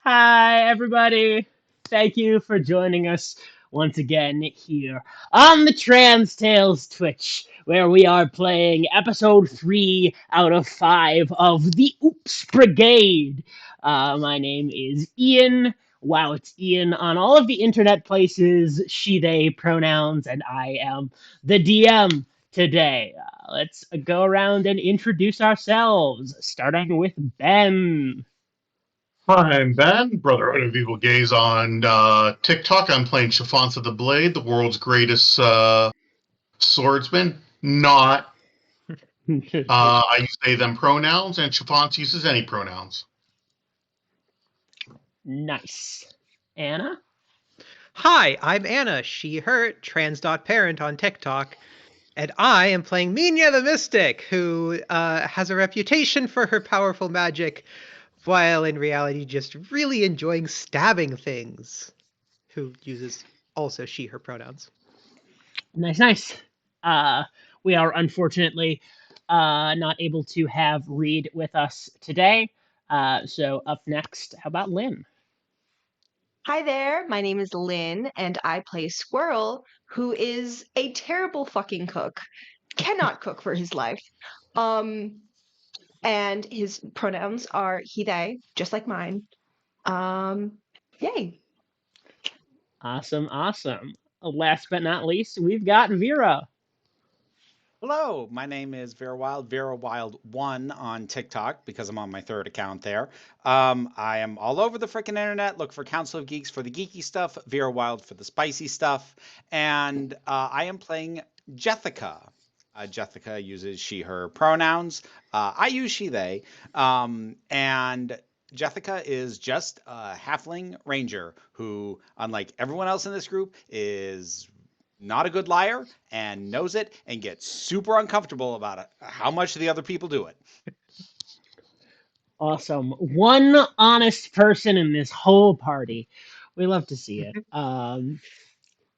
Hi, everybody. Thank you for joining us once again here on the Trans Tales Twitch, where we are playing episode 3 out of 5 of the OOOPS Brigade. My name is Ian. Wow, it's Ian on all of the internet places, she, they pronouns, and I am the DM today. Let's go around and introduce ourselves, starting with Ben. I'm Ben, Brotherhood of Evil Gays on TikTok. I'm playing Chiffons the Blade, the world's greatest swordsman. Not. I use they, them pronouns, and Chiffons uses any pronouns. Nice. Anna? Hi, I'm Anna, she, her, trans.parent on TikTok, and I am playing Minya the Mystic, who has a reputation for her powerful magic, while in reality just really enjoying stabbing things, who uses also she, her pronouns. Nice, nice. Uh, we are unfortunately not able to have Reed with us today. So up next, how about Lynn? Hi there, my name is Lynn, and I play Squirrel, who is a terrible fucking cook. Cannot cook for his life. And his pronouns are he, they, just like mine. Yay. Awesome, awesome. Last but not least, we've got Vera. Hello, my name is Vera Wild, Vera Wild 1 on TikTok because I'm on my third account there. I am all over the freaking internet. Look for Council of Geeks for the geeky stuff, Vera Wild for the spicy stuff, and I am playing Jethica. Jethica uses she, her pronouns. I use she, they. And Jethica is just a halfling ranger who, unlike everyone else in this group, is not a good liar and knows it and gets super uncomfortable about it, how much the other people do it. Awesome. One honest person in this whole party. We love to see it.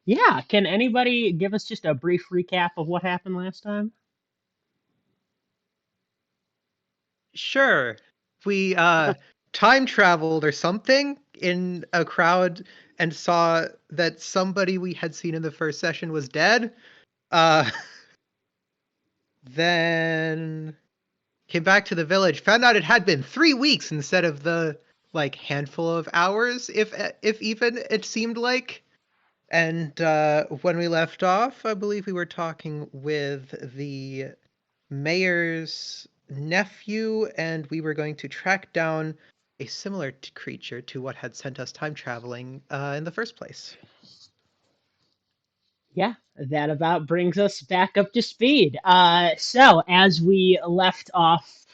Yeah, can anybody give us just a brief recap of what happened last time? Sure, we time traveled or something in a crowd and saw that somebody we had seen in the first session was dead. Uh, then came back to the village, found out it had been 3 weeks instead of the handful of hours, if even it seemed like. And when we left off, I believe we were talking with the mayor's nephew, and we were going to track down a similar creature to what had sent us time traveling in the first place. Yeah, that about brings us back up to speed. So as we left off,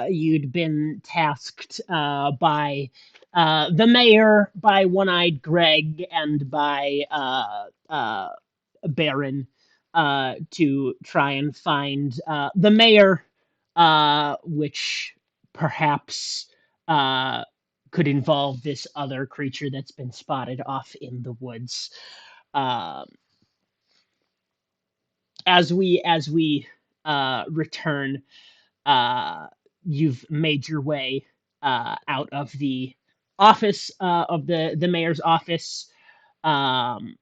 you'd been tasked by the mayor, by One-Eyed Greg, and by Baron to try and find the mayor, which perhaps could involve this other creature that's been spotted off in the woods. Um, as we return, you've made your way out of the office of the mayor's office. Um,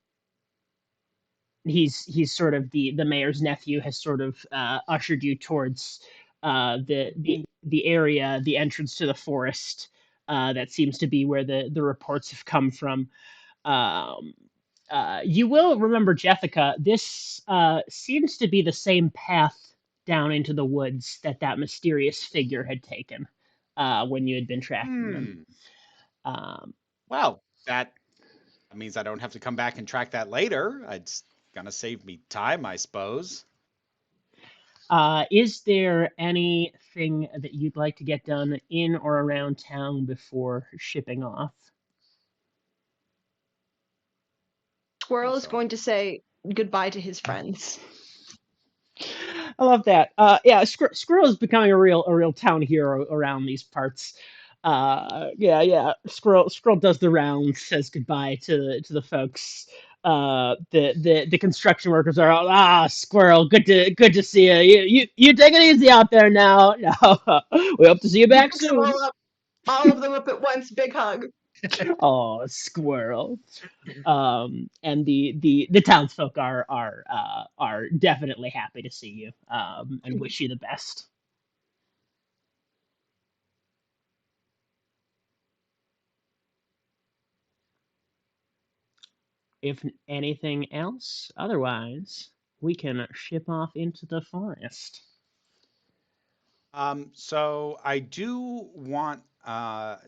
he's sort of the mayor's nephew has sort of ushered you towards the area, the entrance to the forest. That seems to be where the reports have come from. Um, you will remember Jethica. This seems to be the same path down into the woods that mysterious figure had taken when you had been tracking them. Um, Well, that means I don't have to come back and track that later. It's gonna save me time, I suppose. is there anything that you'd like to get done in or around town before shipping off? Squirrel is So, going to say goodbye to his friends. I love that. Yeah, Squirrel is becoming a real town hero around these parts. Yeah, yeah. Squirrel does the rounds, says goodbye to the folks. The construction workers are all, Squirrel, good to see you. You take it easy out there now. No, we hope to see you back Mix them soon. all up. All of them up at once. Big hug. Oh, Squirrel. And the townsfolk are definitely happy to see you, and wish you the best. If anything else, otherwise, we can ship off into the forest. So I do want to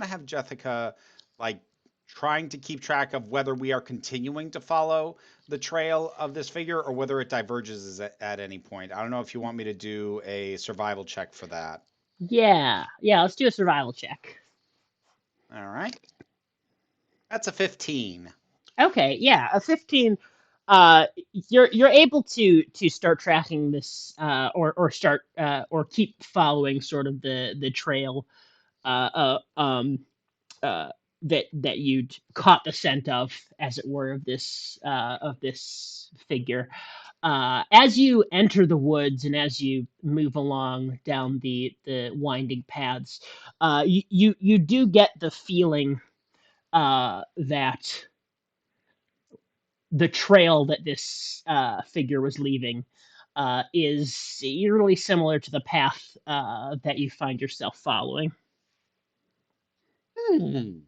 have Jessica like trying to keep track of whether we are continuing to follow the trail of this figure or whether it diverges at any point. I don't know if you want me to do a survival check for that. Yeah, let's do a survival check. All right. That's a 15. Okay, yeah, a 15. You're able to start tracking this, or keep following sort of the trail, uh, that you'd caught the scent of, as it were, of this figure. As you enter the woods and as you move along down the winding paths, you do get the feeling that the trail that this figure was leaving is eerily similar to the path that you find yourself following. Hmm.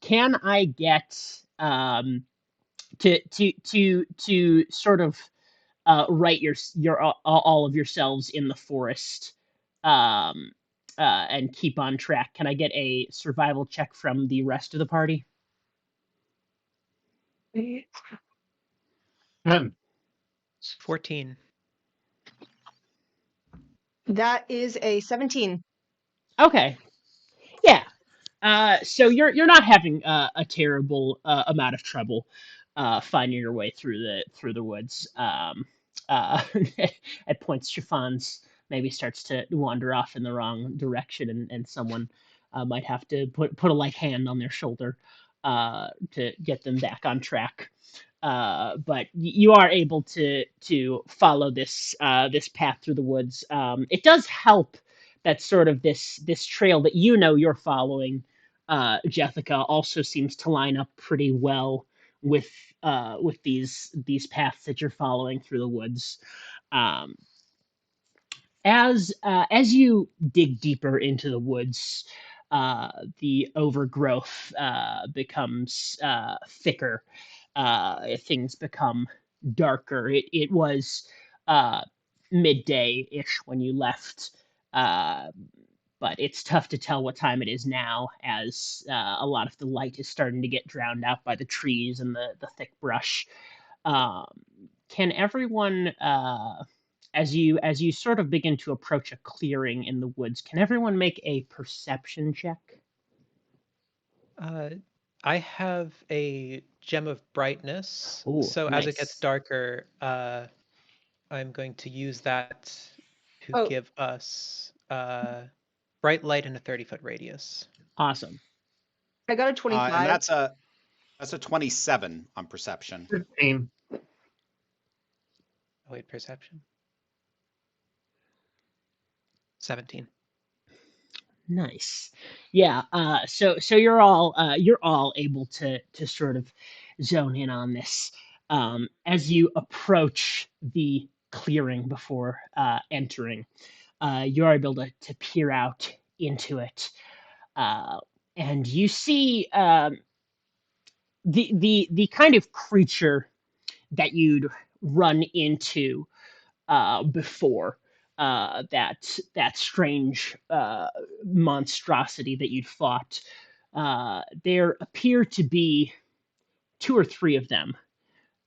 Can I get to sort of write your all of yourselves in the forest, um, and keep on track? Can I get a survival check from the rest of the party? 10. 14. That is a 17. Okay, yeah. So you're not having a terrible amount of trouble finding your way through the woods. At points, Chiffon's maybe starts to wander off in the wrong direction, and someone might have to put a light hand on their shoulder to get them back on track. But you are able to follow this path through the woods. It does help that sort of this trail that you're following, Jessica, also seems to line up pretty well with these paths that you're following through the woods. Um, as you dig deeper into the woods, the overgrowth becomes thicker. Things become darker. It was uh, midday ish when you left, uh, but it's tough to tell what time it is now, as a lot of the light is starting to get drowned out by the trees and the thick brush. Um, can everyone, as you sort of begin to approach a clearing in the woods, can everyone make a perception check? Uh, I have a gem of brightness, Oh, so as it gets nice. darker, I'm going to use that to Oh, give us bright light in a 30-foot radius. Awesome. I got a And 25. that's a 27 on perception. 15. Oh, wait, perception. 17. Nice. Yeah, so you're all able to sort of zone in on this. As you approach the clearing before entering, you're able to peer out into it, uh, and you see the kind of creature that you'd run into before, that strange monstrosity that you'd fought. There appear to be two or three of them,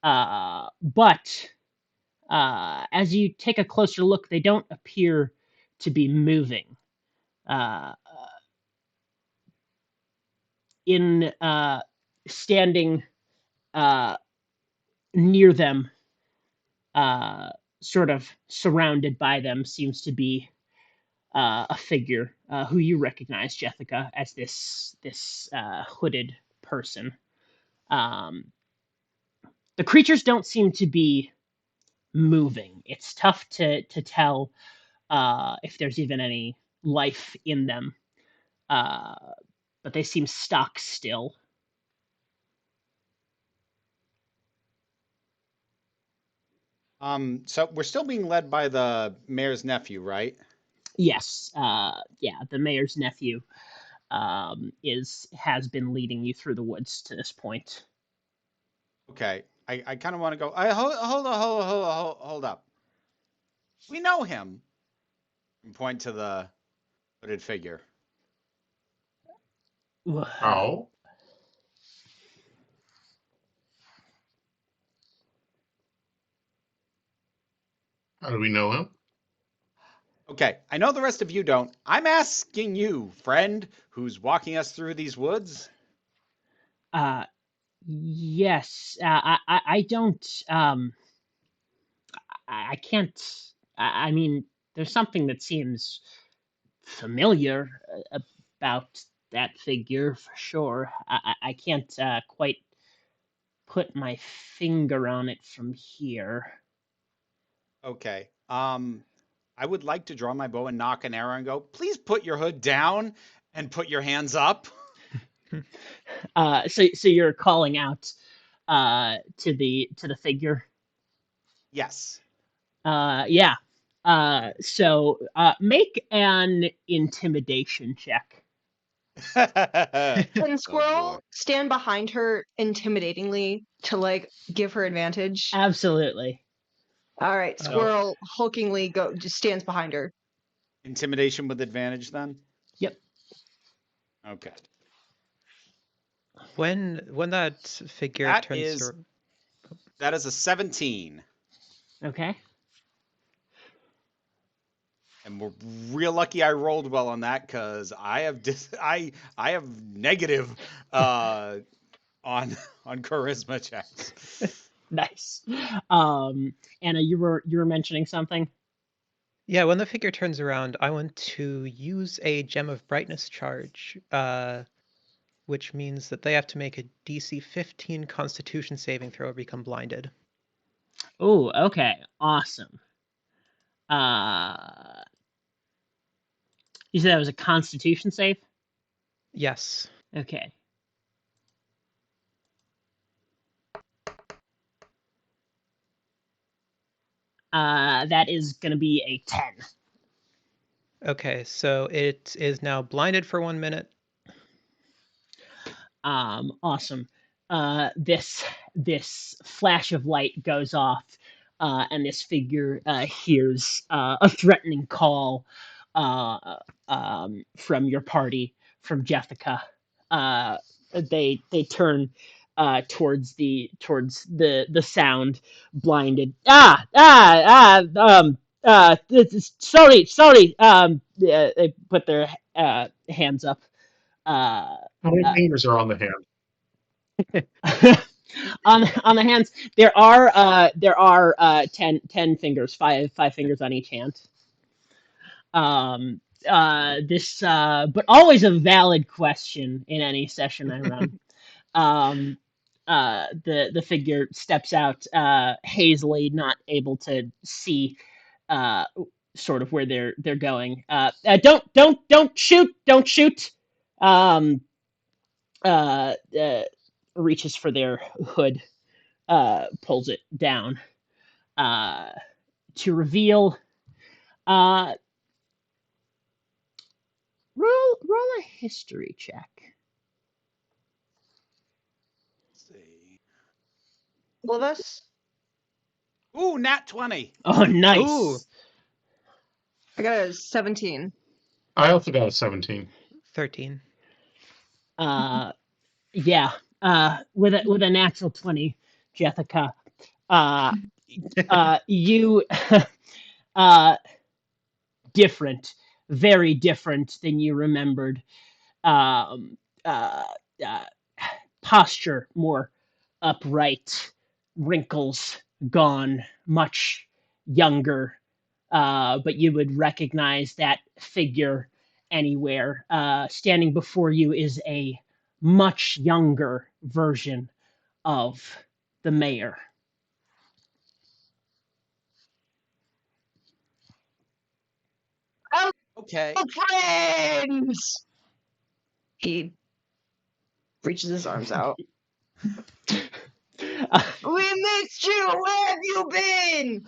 but as you take a closer look, they don't appear to be moving. Uh, in Standing uh, near them, uh, sort of surrounded by them, seems to be a figure who you recognize, Jessica, as this hooded person. Um, the creatures don't seem to be moving. It's tough to tell if there's even any life in them, uh, but they seem stuck still. So we're still being led by the mayor's nephew, right? Yes, yeah, the mayor's nephew has been leading you through the woods to this point. Okay. I kind of want to go. Hold up. We know him. And point to the hooded figure. Oh, how do we know him? Okay, I know the rest of you don't. I'm asking you, friend, who's walking us through these woods. Uh, yes, I don't. I can't. I mean, there's something that seems familiar about that figure for sure. I can't quite put my finger on it from here. Okay. I would like to draw my bow and knock an arrow and go, please put your hood down and put your hands up. So you're calling out to the figure. Yes. Yeah. So make an intimidation check. Can Oh, Squirrel boy. stand behind her intimidatingly to like give her advantage? Absolutely. All right, Uh, Squirrel hulkingly just stands behind her. Intimidation with advantage then? Yep. Okay. when that figure That turns is ar- that is a 17. Okay. And we're real lucky I rolled well on that because I have I have negative on charisma checks. Nice. Anna, you were mentioning something. Yeah, when the figure turns around, I want to use a Gem of Brightness charge, which means that they have to make a DC 15 Constitution saving throw or become blinded. Oh, okay. Awesome. Uh, you said that was a Constitution save. Yes. Okay. That is going to be a 10. Okay, so it is now blinded for 1 minute. Awesome. This flash of light goes off, and this figure hears a threatening call from your party, from Jessica. They turn towards the sound, blinded. Sorry. They put their hands up. How many Uh, fingers are on the hand? on the hands there are 10 fingers, five fingers on each hand. This but always a valid question in any session I run. um the figure steps out hazily, not able to see uh sort of where they're going. Don't shoot. um uh, uh Reaches for their hood, pulls it down, uh, to reveal. Uh, roll a history check. Let's see. All of us? Ooh, nat 20. Oh, Ooh. nice. I got a 17. I also got a 17. 13. Yeah. With a natural 20, Jessica. Uh, you uh different, very different than you remembered. Um, uh, uh, Posture more upright, wrinkles gone, much younger. But you would recognize that figure anywhere. Standing before you is a much younger version of the mayor. Okay. Friends! He reaches his arms out. We missed you! Where have you been?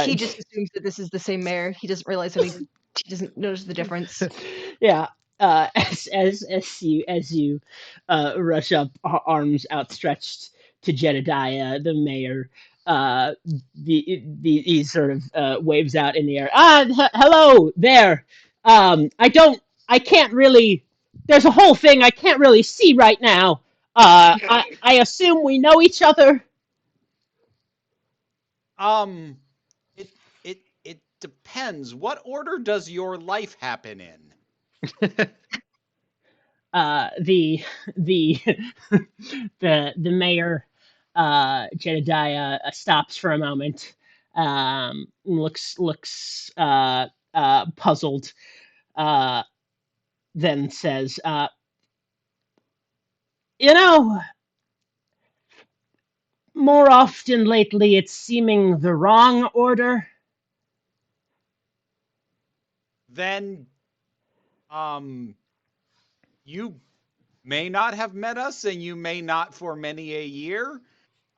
He just assumes that this is the same mayor. He doesn't realize he doesn't notice the difference. Yeah. As you rush up, arms outstretched to Jedediah, the mayor, he sort of waves out in the air. Hello there. I can't really. There's a whole thing I can't really see right now. I assume we know each other. It depends. What order does your life happen in? The the mayor, Jedediah, stops for a moment, looks puzzled, then says, "You know, more often lately, it's seeming the wrong order." Then, you may not have met us, and you may not for many a year.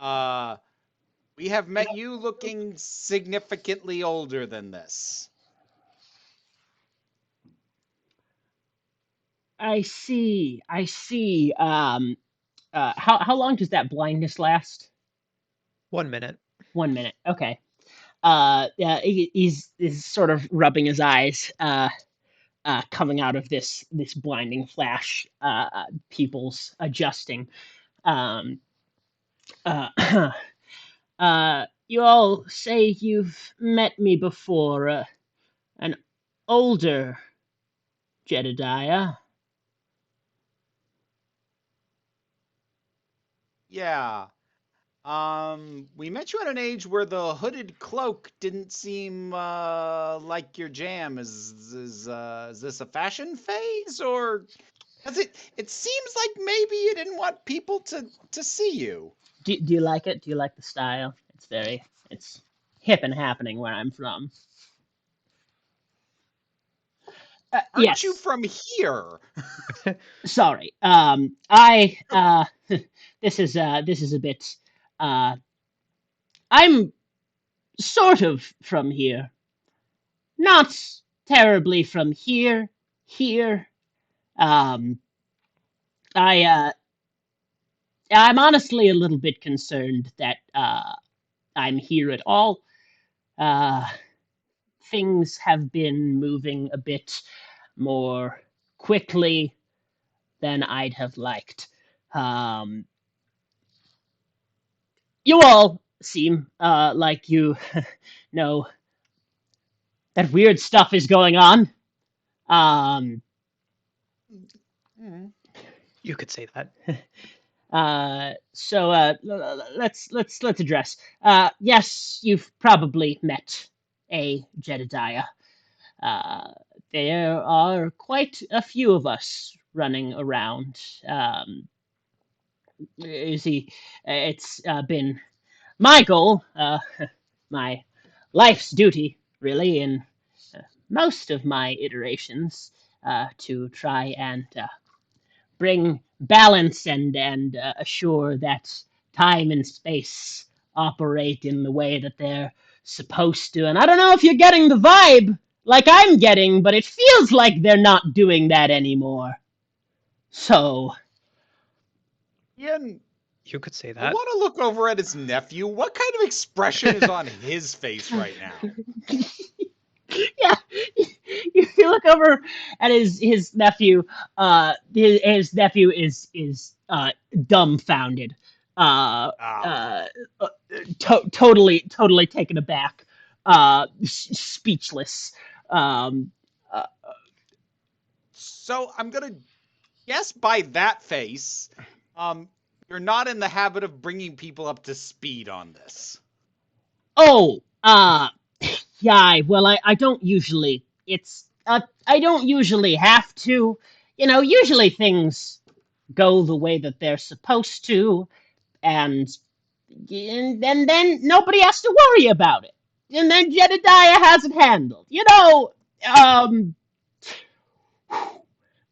We have met you looking significantly older than this. I see. I see. How long does that blindness last? 1 minute. 1 minute. Okay. Yeah, he's sort of rubbing his eyes, coming out of this blinding flash, pupils adjusting. Um, uh, you all say you've met me before, an older Jedediah. Yeah. We met you at an age where the hooded cloak didn't seem like your jam. Is this a fashion phase, or does it seems like maybe you didn't want people to see you? Do you like it? Do you like the style? It's hip and happening where I'm from. Aren't you Yes. from here? Sorry. This is a bit. I'm sort of from here. Not terribly from here. Here. Um, I I'm honestly a little bit concerned that I'm here at all. Uh, Things have been moving a bit more quickly than I'd have liked. Um, you all seem like you know that weird stuff is going on. Um, You could say that. so let's address. Yes, you've probably met a Jedediah. Uh, there are quite a few of us running around. You see, it's been my goal, my life's duty, really, in most of my iterations, to try and bring balance and assure that time and space operate in the way that they're supposed to. And I don't know if you're getting the vibe like I'm getting, but it feels like they're not doing that anymore. So, Ian, You could say I that. want to look over at his nephew. What kind of expression is on his face right now? yeah, you look over at his nephew. His nephew is dumbfounded, Ah. totally taken aback, speechless. Um, uh, So I'm gonna guess by that face, you're not in the habit of bringing people up to speed on this. oh, yeah. Well, I don't usually. I don't usually have to. You know, usually things go the way that they're supposed to, and then nobody has to worry about it. And then Jedediah has it handled. You know, um.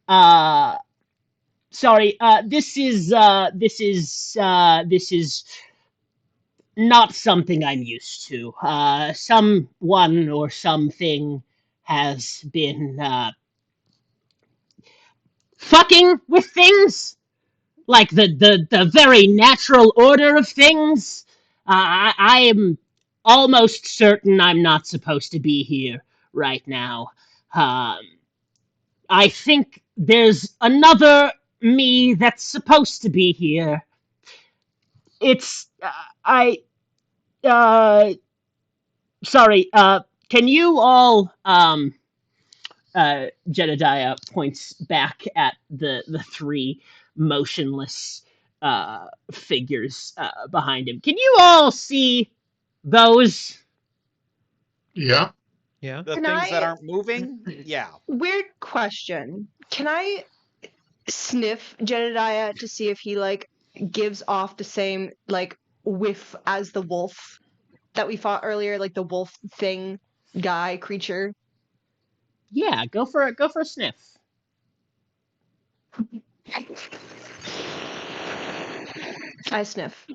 Uh. Sorry. This is not something I'm used to. Someone or something has been fucking with things, like the very natural order of things. I am almost certain I'm not supposed to be here right now. Um, I think there's another me that's supposed to be here. It's I sorry. Can you all Jedediah points back at the three motionless figures behind him. Can you all see those? Yeah. Yeah. The Can things that I? aren't moving, yeah. Weird question. Can I sniff Jedediah to see if he like gives off the same like whiff as the wolf that we fought earlier, like the wolf thing guy creature? Yeah, go for it. Go for a sniff. I sniff.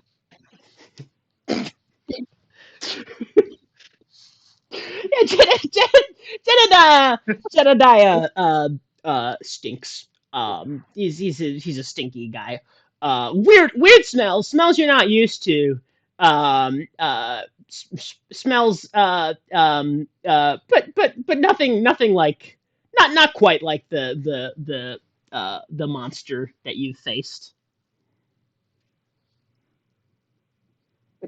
Yeah, Jedediah stinks. He's a stinky guy. Weird smells you're not used to. Smells but nothing like, not quite like the monster that you faced.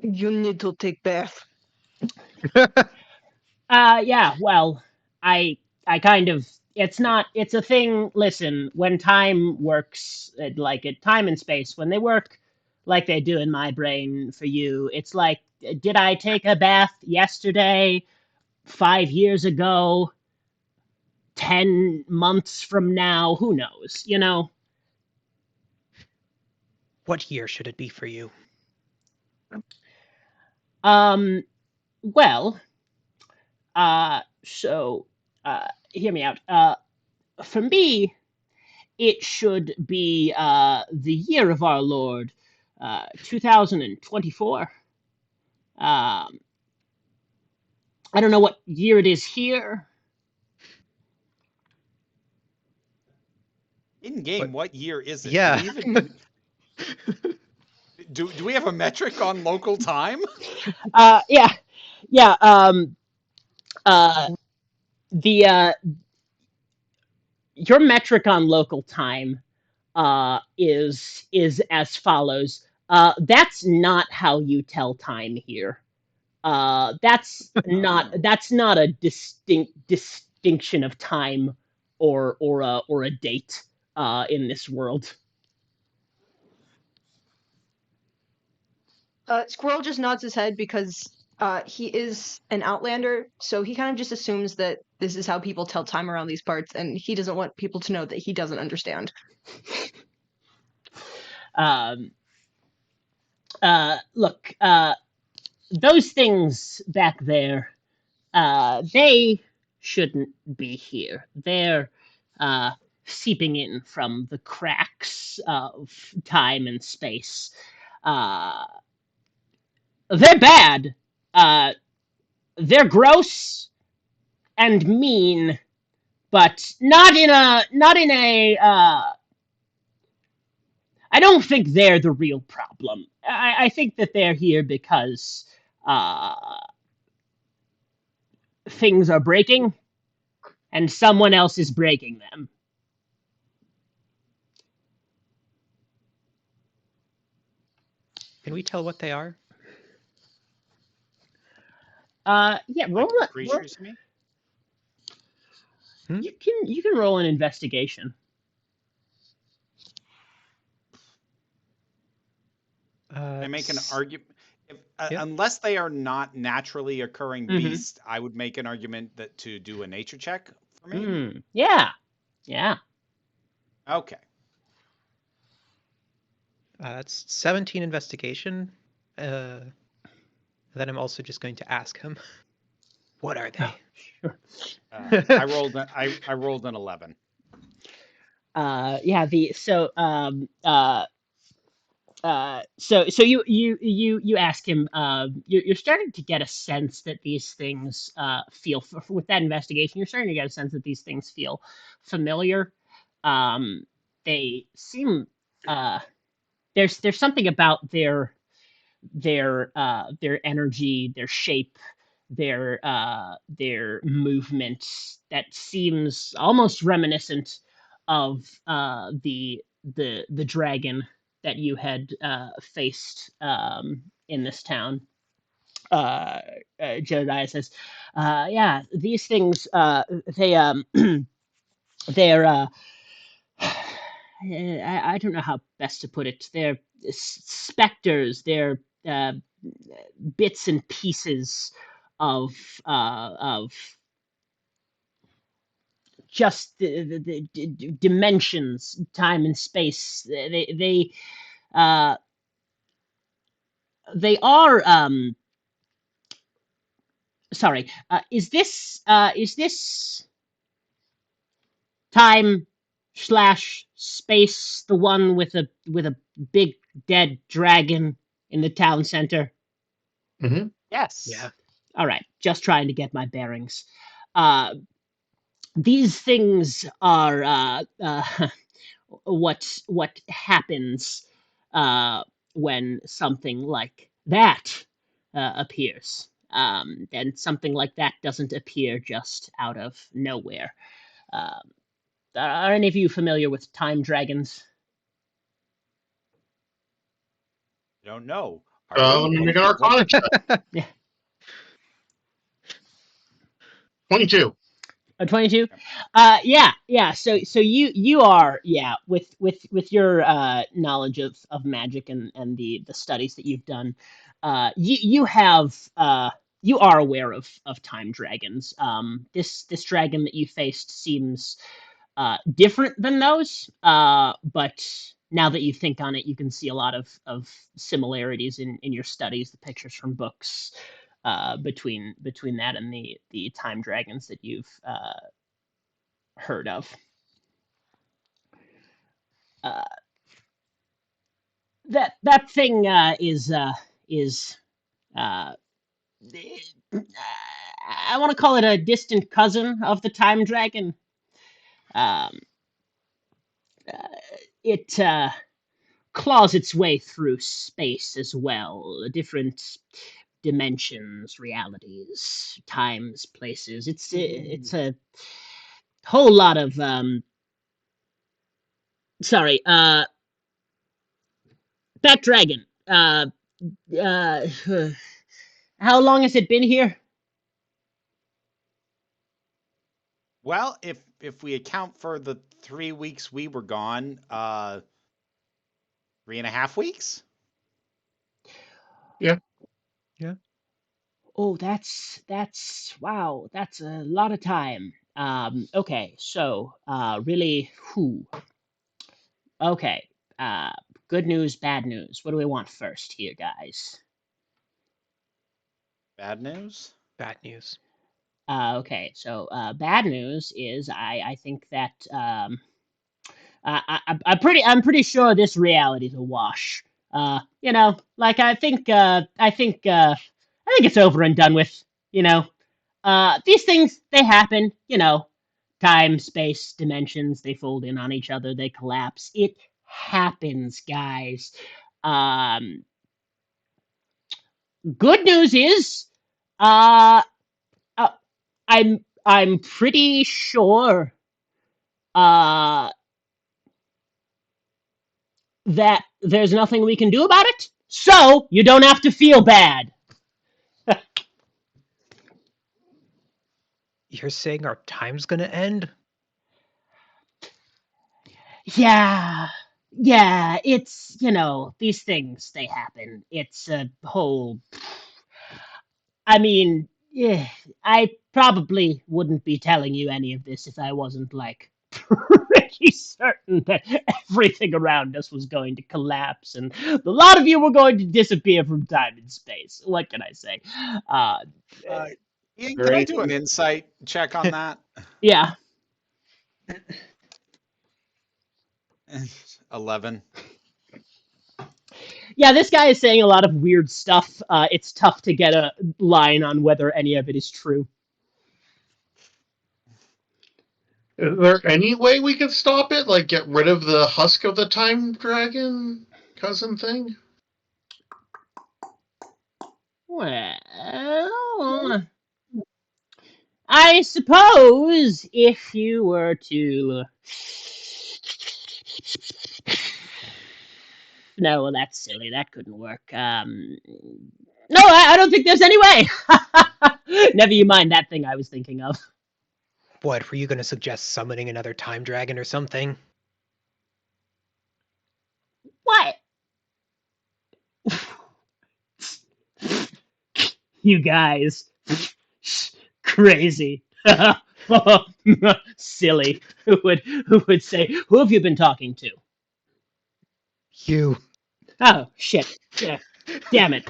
You need to take bath. Yeah, well, I kind of, it's a thing. Listen, when time works, like at time and space, when they work like they do in my brain for you, it's like, did I take a bath yesterday, 5 years ago, 10 months from now? Who knows? You know. What year should it be for you? Um. Well. So. Hear me out. For me, it should be the year of our Lord, 2024. I don't know what year it is here. In game, what year is it? Yeah. Do we even do we have a metric on local time? Yeah, yeah. Uh, the Your metric on local time is as follows. That's not how you tell time here. That's not a distinction of time or a date in this world. Squirrel just nods his head because he is an outlander, so he kind of just assumes that this is how people tell time around these parts, and he doesn't want people to know that he doesn't understand. Um, Look, those things back there, they shouldn't be here. They're uh, seeping in from the cracks of time and space. Uh, they're bad. Uh, they're gross and mean, but not in a. I don't think they're the real problem. I think that they're here because uh, things are breaking and someone else is breaking them. Can we tell what they are? Yeah, Like roll. Roll. creatures, you mean? You can roll an investigation. I make an S- argument. yeah. Unless they are not naturally occurring Mhm. beasts, I would make an argument that to do a nature check for me. Yeah. Yeah. Okay. That's 17 investigation. Then I'm also just going to ask him. What are they? Sure. I rolled an 11. Yeah. So you ask him. You're starting to get a sense that these things feel with that investigation. You're starting to get a sense that these things feel familiar. Um, they seem there's something about their energy, their shape, their movements that seems almost reminiscent of the dragon that you had faced in this town. Jedediah says, "Yeah, these things they they're I don't know how best to put it. They're specters. They're uh, bits and pieces of just the dimensions, time and space. Uh, they are sorry. Is this time slash space the one with a big dead dragon in the town center? Hmm. Yes. Yeah. All right, just trying to get my bearings. Uh, these things are what happens uh, when something like that appears. And something like that doesn't appear just out of nowhere. Um, are any of you familiar with time dragons? I don't know. Are Let we? me make And an what? Arcana check. Yeah. 22. 22. Yeah. So you are, yeah, with your knowledge of magic and the studies that you've done, you have you are aware of time dragons. This dragon that you faced seems different than those, but now that you think on it, you can see a lot of similarities in your studies, the pictures from books, between that and the time dragons that you've heard of. Uh, that thing is uh, I want to call it a distant cousin of the time dragon. Um, uh, it claws its way through space as well, different dimensions, realities, times, places. It's a whole lot of sorry, that dragon. Uh, how long has it been here? Well, if we account for the 3 weeks we were gone, 3.5 weeks. Yeah. Oh, that's wow, that's a lot of time. Okay, so really, who? Okay, uh, good news, bad news. What do we want first here, guys? Bad news. Bad news. Okay, so bad news is I think that I'm pretty sure this reality is a wash. Like I think it's over and done with. You know, these things they happen. Time, space, dimensions they fold in on each other. They collapse. It happens, guys. Um, Good news is, uh, uh I'm pretty sure uh that there's nothing we can do about it, so you don't have to feel bad. You're saying our time's gonna end? Yeah, yeah, it's, these things, they happen. It's a whole. I mean, yeah, I probably wouldn't be telling you any of this if I wasn't, like, pretty certain that everything around us was going to collapse and a lot of you were going to disappear from time and space. What can I say? Uh, Uh, Ian, can I Great. do an insight check on that? Yeah. 11. Yeah, this guy is saying a lot of weird stuff. It's tough to get a line on whether any of it is true. Is there any way we could stop it? Like get rid of the husk of the time dragon cousin thing? Well, I suppose if you were to. No, well, that's silly. That couldn't work. No, I don't think there's any way. Never you mind that thing I was thinking of. What, were you going to suggest summoning another time dragon or something? What? You guys. Crazy. Silly. Who would say, who have you been talking to? You. Oh, shit. Yeah. Damn it.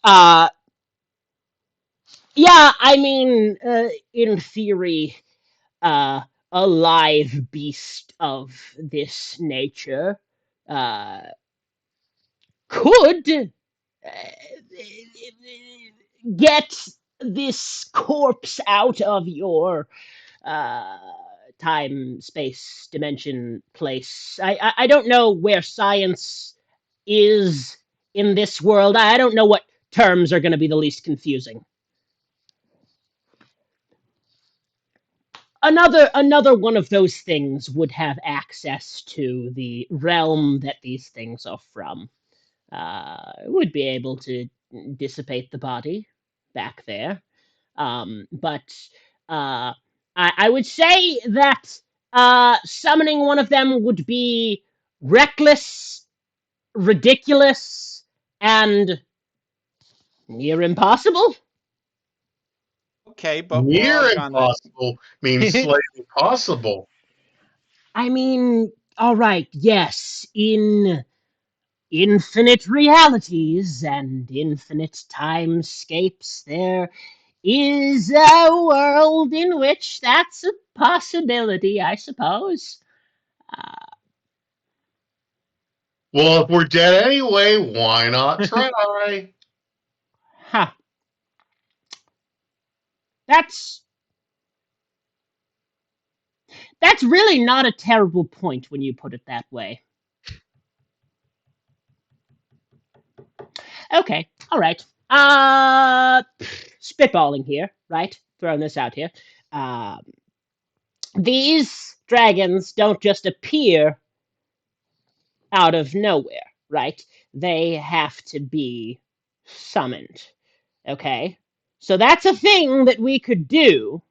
Uh, yeah, I mean, in theory, a live beast of this nature uh, could get this corpse out of your uh, time, space, dimension, place. I don't know where science is in this world. I don't know what terms are going to be the least confusing. Another one of those things would have access to the realm that these things are from. Would be able to dissipate the body back there. But I would say that summoning one of them would be reckless, ridiculous, and near impossible. Okay, but we're all Near gonna. impossible means slightly possible. I mean, all right, yes, in infinite realities and infinite timescapes, there is a world in which that's a possibility, I suppose. Uh, Well, if we're dead anyway, why not try? huh. That's that's really not a terrible point when you put it that way. Okay, all right. Spitballing here, right? Throwing this out here. Um, these dragons don't just appear out of nowhere, right? They have to be summoned. Okay? So that's a thing that we could do.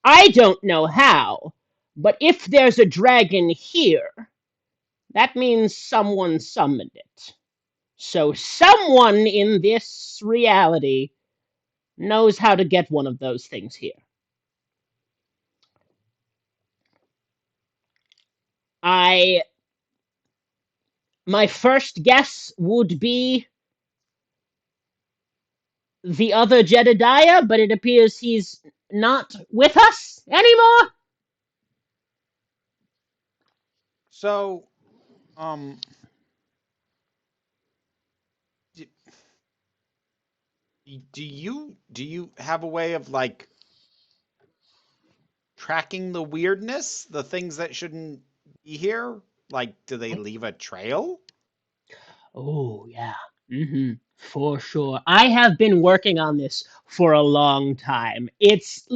I don't know how, but if there's a dragon here, that means someone summoned it. So someone in this reality knows how to get one of those things here. I My first guess would be the other Jedediah, but it appears he's not with us anymore. So, um, d- do you have a way of like tracking the weirdness, the things that shouldn't be here? Like, do they leave a trail? Oh, yeah. For sure. I have been working on this for a long time. It's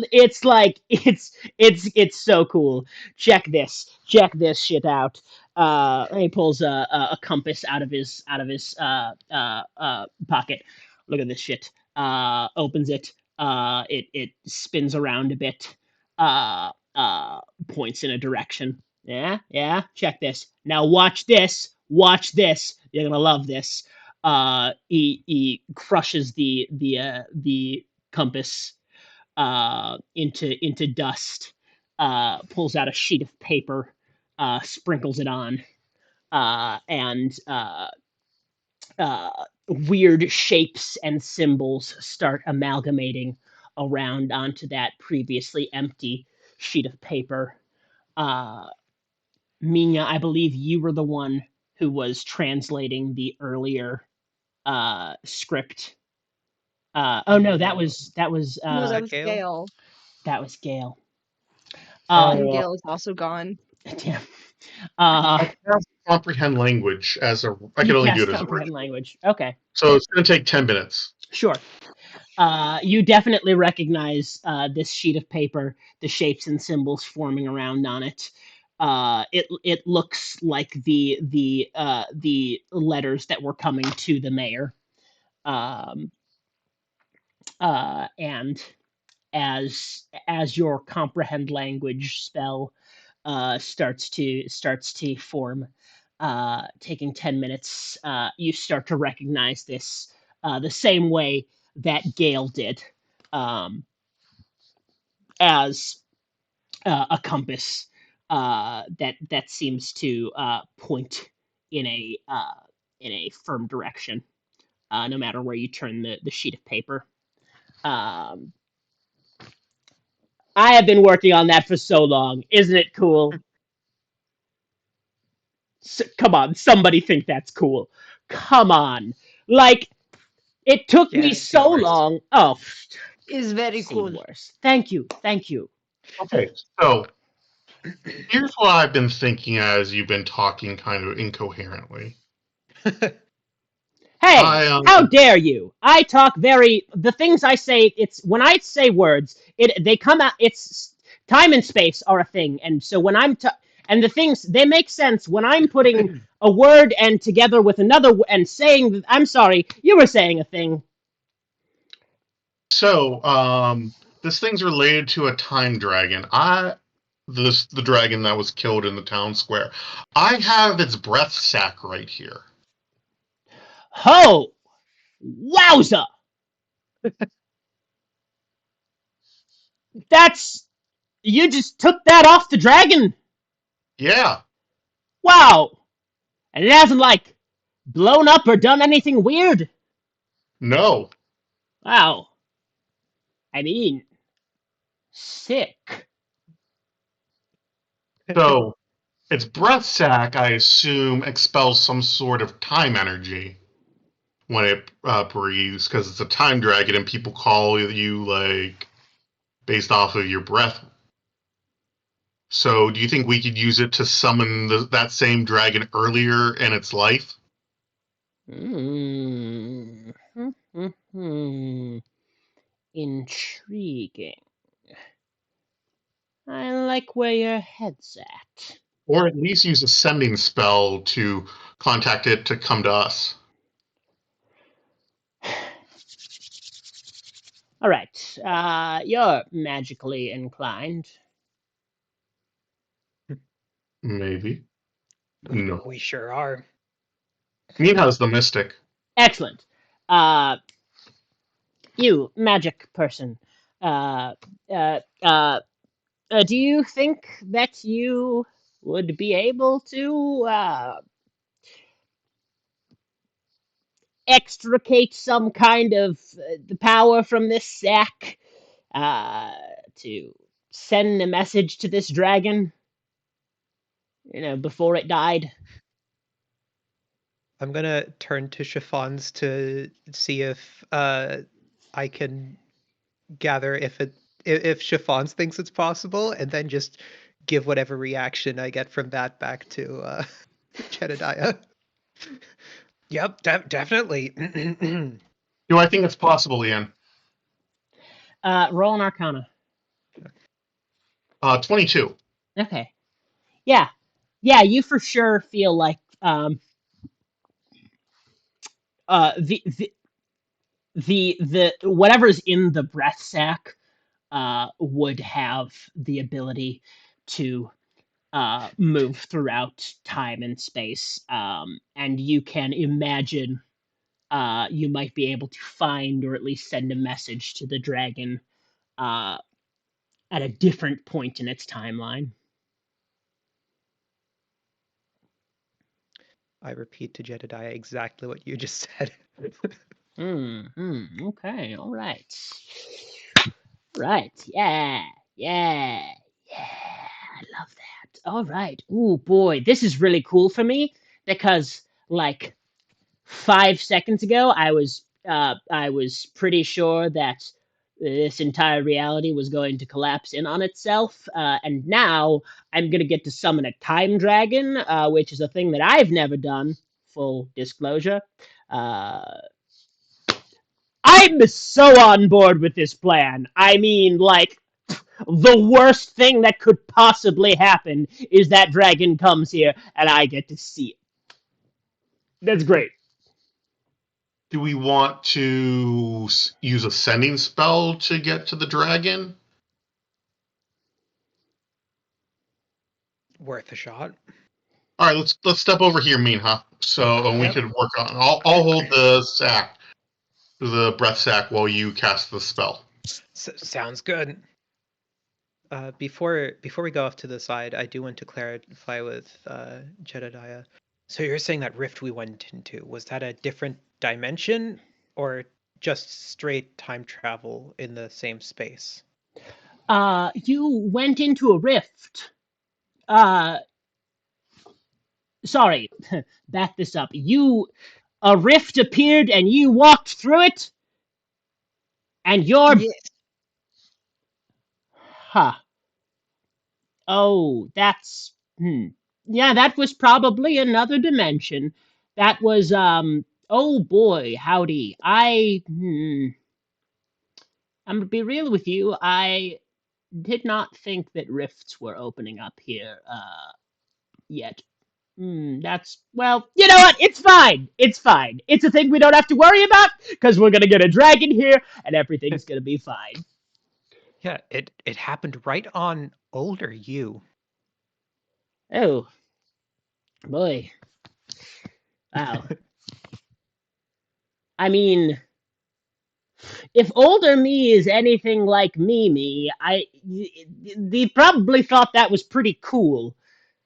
like it's so cool. Check this. Check this shit out. He pulls a compass out of his pocket. Look at this shit. Opens it. It spins around a bit. Points in a direction. Yeah, yeah. Check this. Now watch this. Watch this. You're gonna love this. He crushes the compass into dust. Pulls out a sheet of paper. Sprinkles it on. And uh, weird shapes and symbols start amalgamating around onto that previously empty sheet of paper. Uh, Mina, I believe you were the one who was translating the earlier script. Oh no, that was No, that that was Gale? Gale. that was Gale. And Uh, Gale is also gone. Damn. I cast comprehend language as a. I You can only do cast it as a comprehend ritual, language. Okay, so it's going to take 10 minutes. sure. You definitely recognize this sheet of paper, the shapes and symbols forming around on it. It looks like the letters that were coming to the mayor. Um, and as your comprehend language spell starts to form, taking 10 minutes, you start to recognize this the same way that Gale did, um, as a compass that seems to point in a firm direction, no matter where you turn the sheet of paper. Um, I have been working on that for so long. Isn't it cool? Come on, somebody think that's cool. Come on. Like, it took Yeah, me I've seen so worse. long. Oh, Is very seen cool. worse. Thank you. Thank you. Okay, so here's what I've been thinking as you've been talking kind of incoherently. Hey, I how dare you? I talk very the things I say, it's when I say words, they come out, it's time and space are a thing. And so when and the things they make sense when I'm putting a word and together with another and saying I'm sorry, you were saying a thing. So, this thing's related to a time dragon. The dragon that was killed in the town square. I have its breath sac right here. Ho! Wowza! That's you just took that off the dragon. Yeah, Wow! And it hasn't like blown up or done anything weird. no. Wow. I mean, sick. So, its breath sac, I assume, expels some sort of time energy when it breathes, because it's a time dragon and people call you, like, based off of your breath. So, do you think we could use it to summon that same dragon earlier in its life? Hmm. Intriguing. I like where your head's at. Or at least use a sending spell to contact it to come to us? All right. You're magically inclined. Maybe. No. We sure are. Nina's the mystic. Excellent. Uh, you magic person. Uh, uh, uh, do you think that you would be able to extricate some kind of the power from this sack uh, to send a message to this dragon? Before it died. I'm gonna turn to Chiffons to see if I can gather if Chiffons thinks it's possible, and then just give whatever reaction I get from that back to Jedediah. Yep, definitely. Do I think it's possible, Ian? Roll an Arcana. 22. Okay. Yeah. Yeah, you for sure feel like the whatever's in the breath sac would have the ability to move throughout time and space, and you can imagine you might be able to find or at least send a message to the dragon uh, at a different point in its timeline. I repeat to Jedediah exactly what you just said. Okay, all right. Right, yeah, yeah, yeah. I love that. All right. Ooh, boy, this is really cool for me because, like, 5 seconds ago, I was pretty sure that this entire reality was going to collapse in on itself, and now I'm gonna get to summon a time dragon, which is a thing that I've never done. Full disclosure. Uh, I'm so on board with this plan. I mean, like, the worst thing that could possibly happen is that dragon comes here and I get to see it. That's great. Do we want to use a sending spell to get to the dragon? Worth a shot. All right, let's step over here, Minha. So we Yep. could work on. I'll hold the sack, the breath sack, while you cast the spell. Sounds good. Before we go off to the side, I do want to clarify with Jedediah. So you're saying that rift we went into, was that a different dimension or just straight time travel in the same space? You went into a rift. Uh, Sorry, back this up. A rift appeared and you walked through it, and you're, Yes. huh? Oh, yeah, that was probably another dimension. That was, oh boy, howdy. I'm gonna be real with you. I did not think that rifts were opening up here, yet. That's, well, you know what? It's fine. It's fine. It's a thing we don't have to worry about because we're gonna get a dragon here and everything's gonna be fine. Yeah, it happened right on older you. Oh boy, wow. I mean, if older me is anything like Mimi, they probably thought that was pretty cool.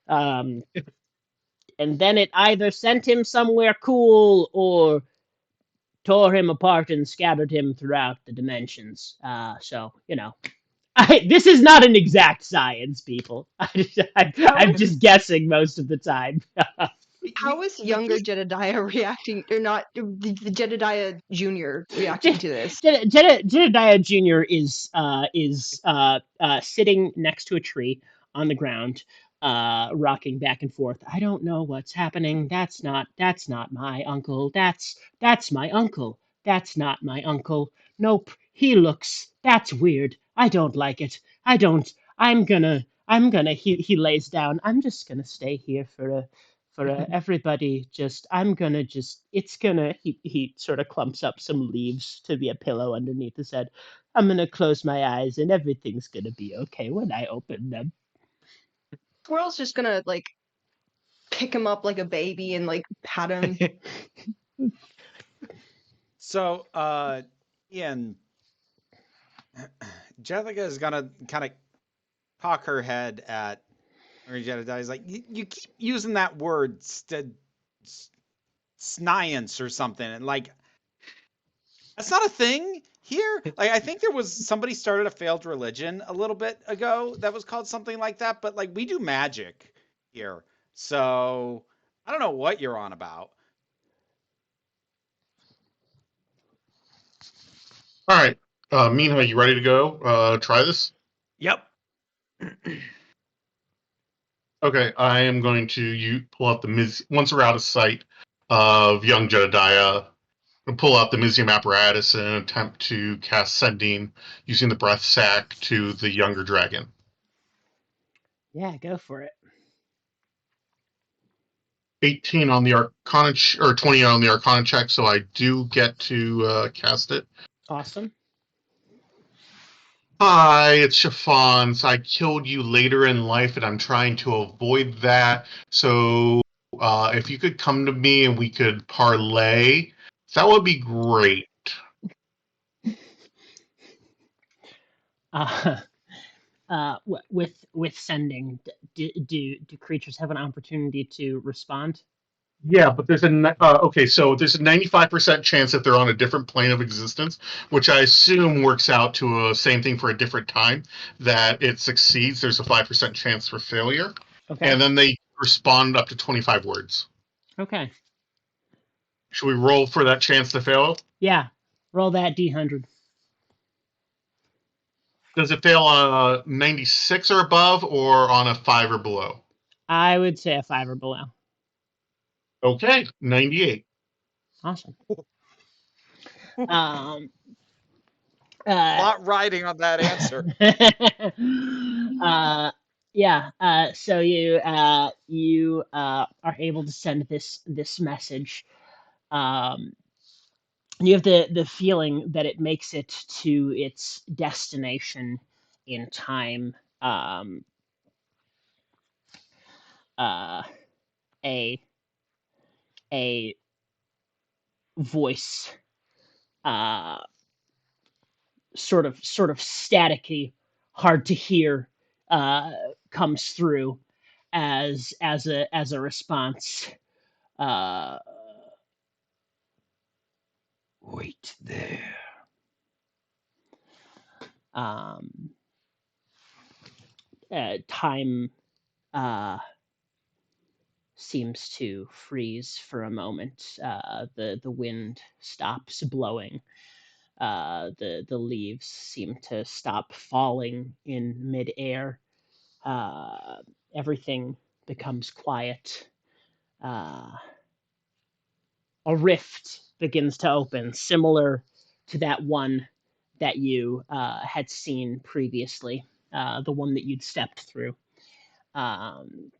Um, and then it either sent him somewhere cool or tore him apart and scattered him throughout the dimensions. So you know, this is not an exact science, people. I'm just guessing most of the time. How is younger Jedediah reacting, or not, the Jedediah Junior reacting to this? Jedediah Jr. is sitting next to a tree on the ground, rocking back and forth. I don't know what's happening. That's not my uncle. That's my uncle. That's not my uncle. Nope. That's weird. I don't like it. I don't. I'm gonna. He lays down. I'm just gonna stay here for everybody. Just I'm gonna just it's gonna he sort of clumps up some leaves to be a pillow underneath his head. I'm gonna close my eyes and everything's gonna be okay when I open them. Squirrel's just gonna like pick him up like a baby and like pat him. So, Ian, Jessica is gonna kind of cock her head at Jedediah. He's like, you keep using that word, science or something, and like, that's not a thing here. Like, I think there was somebody started a failed religion a little bit ago that was called something like that, but like, we do magic here. So, I don't know what you're on about. All right, Minha, you ready to go? Try this. Yep. Okay, I am going to pull out once we're out of sight of young Jedediah. And pull out the Mizium apparatus and attempt to cast sending using the breath sack to the younger dragon. Yeah, go for it. 18 on the Arcana or 20 on the Arcana check, so I do get to cast it. Awesome. Hi, it's Chiffons. I killed you later in life, and I'm trying to avoid that. So, if you could come to me and we could parlay, that would be great. Uh, with sending, do creatures have an opportunity to respond? Yeah, but there's so there's a 95% chance that they're on a different plane of existence, which I assume works out to a same thing for a different time. That it succeeds, there's a 5% chance for failure, Okay. and then they respond up to 25 words. Okay. Should we roll for that chance to fail? Yeah. Roll that D100. Does it fail on a 96 or above, or on a 5 or below? I would say a 5 or below. Okay, 98. Awesome. A Uh, lot riding on that answer. yeah. So you are able to send this message. You have the feeling that it makes it to its destination in time. Uh, a a voice, uh, sort of staticky, hard to hear, uh, comes through as a response. Uh, Wait there. Um, Time seems to freeze for a moment. The wind stops blowing. The leaves seem to stop falling in midair. Uh, Everything becomes quiet. Uh, a rift begins to open, similar to that one that you had seen previously, the one that you'd stepped through. Um,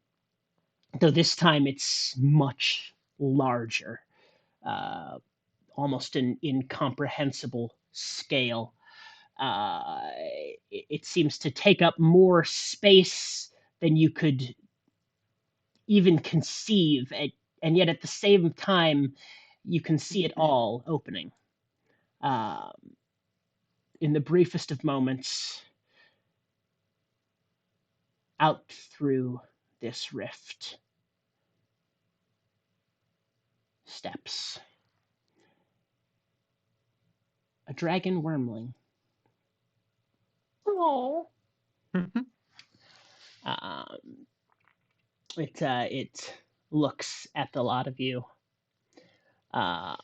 though this time it's much larger, uh, almost an incomprehensible scale. It seems to take up more space than you could even conceive, and yet at the same time, you can see it all opening. Um, in the briefest of moments, out through this rift steps a dragon wormling. Oh. Um, it looks at the lot of you, um,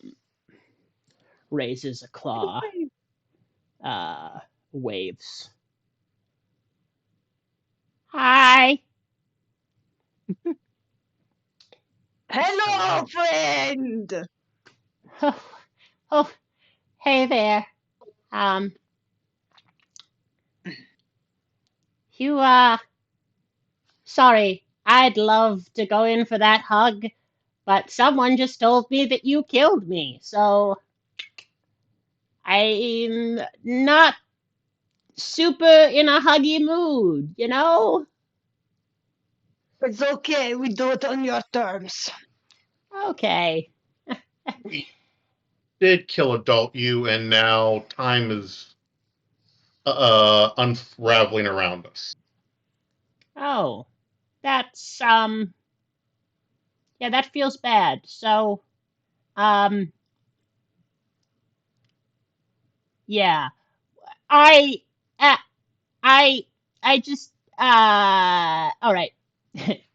raises a claw, uh, waves. Hi. Hello, friend. Oh, oh, hey there. Um, you sorry. I'd love to go in for that hug, but someone just told me that you killed me, so I'm not super in a huggy mood, you know? It's okay. We do it on your terms. Okay. We did kill adult you, and now time is unraveling around us. Oh, that's yeah, that feels bad. So, um yeah. I uh, I I just all right.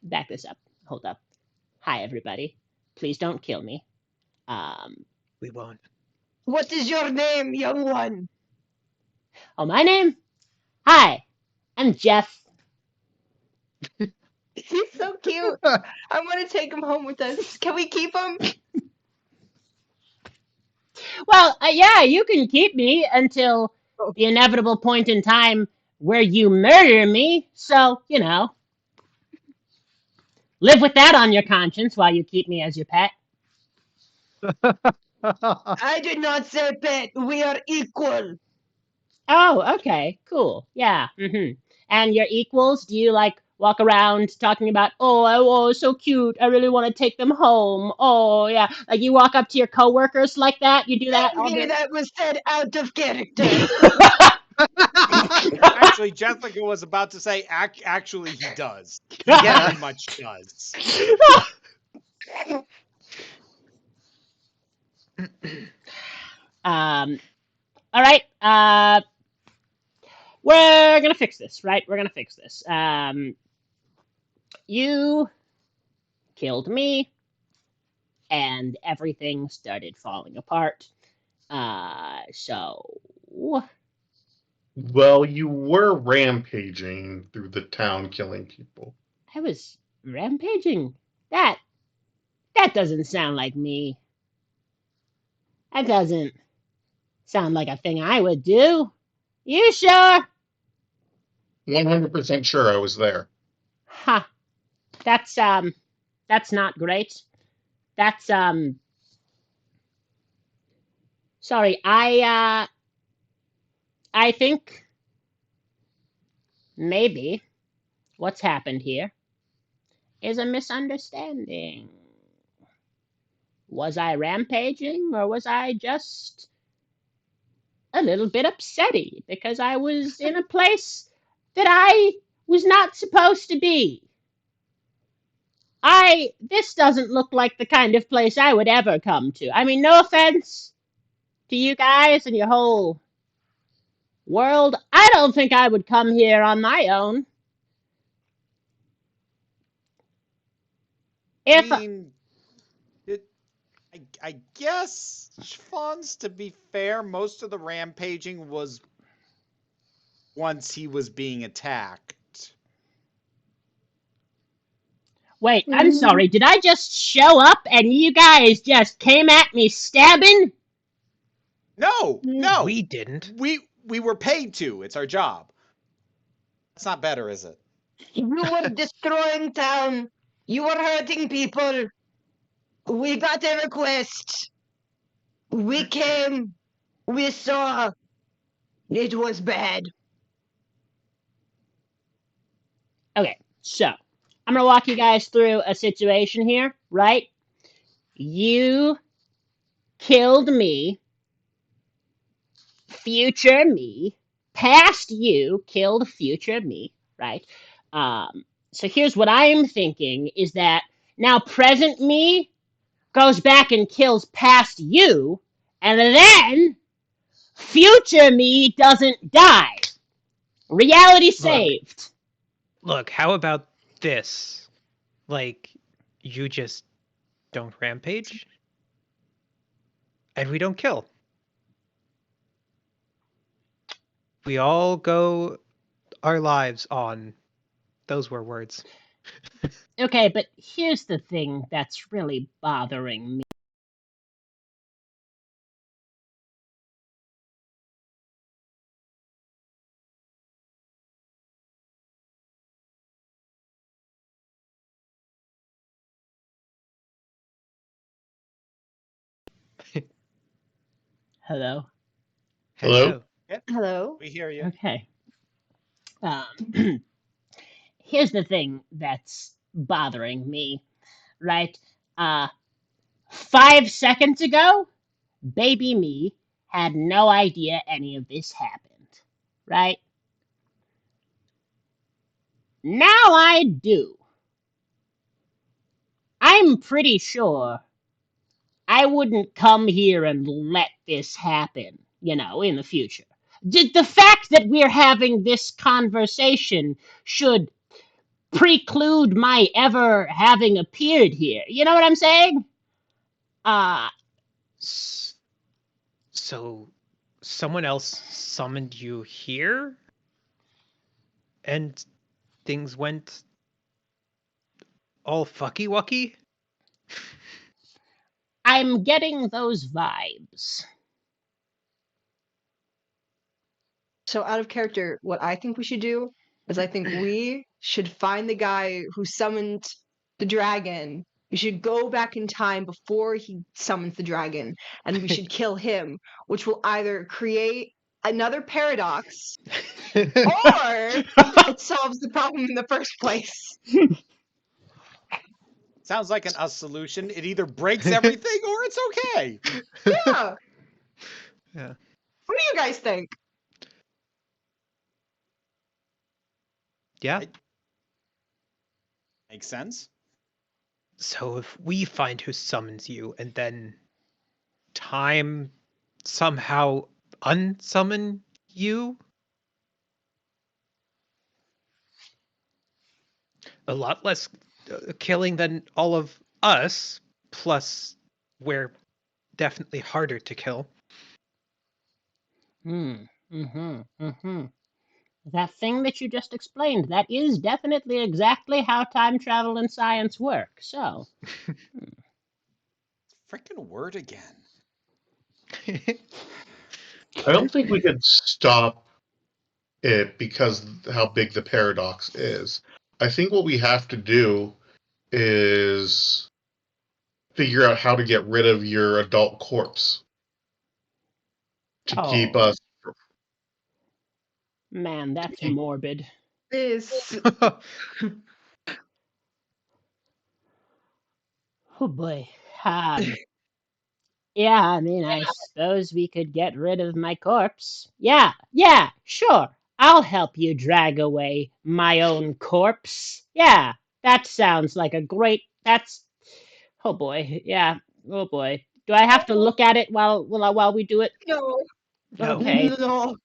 Back this up. Hold up. Hi everybody. Please don't kill me. Um We won't. What is your name, young one? oh, my name? Hi. I'm Jeff. He's so cute. I want to take him home with us. Can we keep him? Well, yeah, you can keep me until Oh. the inevitable point in time where you murder me. So, you know, live with that on your conscience while you keep me as your pet. I did not say pet. We are equal. Oh, okay, cool. Yeah. And your equals, do you like walk around talking about, oh, so cute. I really want to take them home. Oh, yeah. Like you walk up to your coworkers like that? You do that all Maybe the that was said out of character. Actually, Jessica was about to say, actually, he does. He Yeah. very much does. All right. We're gonna fix this, right? We're gonna fix this. You killed me, and everything started falling apart. So Well, you were rampaging through the town killing people. I was rampaging. That that doesn't sound like me. That doesn't sound like a thing I would do. You sure? 100% sure I was there. Huh. That's not great. That's sorry. I think maybe what's happened here is a misunderstanding. Was I rampaging or was I just a little bit upsetty because I was in a place that I was not supposed to be? This doesn't look like the kind of place I would ever come to. I mean, no offense to you guys and your whole world. I don't think I would come here on my own. I If mean, I guess, Schwanz, to be fair, most of the rampaging was once he was being attacked. Wait, I'm sorry. Did I just show up and you guys just came at me stabbing? No, no, We didn't. we were paid to. It's our job. That's not better, is it? You were destroying town. You were hurting people. We got a request. We came. We saw. It was bad. Okay, so I'm gonna walk you guys through a situation here, right? You killed me, future me, past you killed future me, right? So here's what I'm thinking is that now present me goes back and kills past you, and then future me doesn't die. Reality saved. Look, how about this? Like, you just don't rampage, and we don't kill. We all go our lives on. Those were words. Okay, but here's the thing that's really bothering me. Hello? Hello? Hello. We hear you. Okay. Here's the thing that's bothering me, right? 5 seconds ago, baby me had no idea any of this happened, right? Now I do. I'm pretty sure I wouldn't come here and let this happen, in the future. The fact that we're having this conversation should preclude my ever having appeared here. You know what I'm saying? Uh, So, someone else summoned you here? And things went all fucky-wucky? I'm getting those vibes. So out of character, what I think we should do is I think we should find the guy who summoned the dragon. We should go back in time before he summons the dragon, and we should kill him, which will either create another paradox or it solves the problem in the first place. Sounds like an us solution. It either breaks everything or it's okay. Yeah. Yeah. What do you guys think? Yeah. Makes sense. So if we find who summons you and then time somehow unsummon you? A lot less killing than all of us, plus we're definitely harder to kill. That thing that you just explained, that is definitely exactly how time travel and science work, so. Freaking word again. I don't think we could stop it because how big the paradox is. I think what we have to do is figure out how to get rid of your adult corpse to keep Oh. us. Man, that's morbid. This Oh boy. Yeah, I mean, I suppose we could get rid of my corpse. Yeah, sure. I'll help you drag away my own corpse. Yeah, that sounds like a great. That's. Oh boy, yeah. Oh boy. Do I have to look at it while we do it? no, No. Okay. no.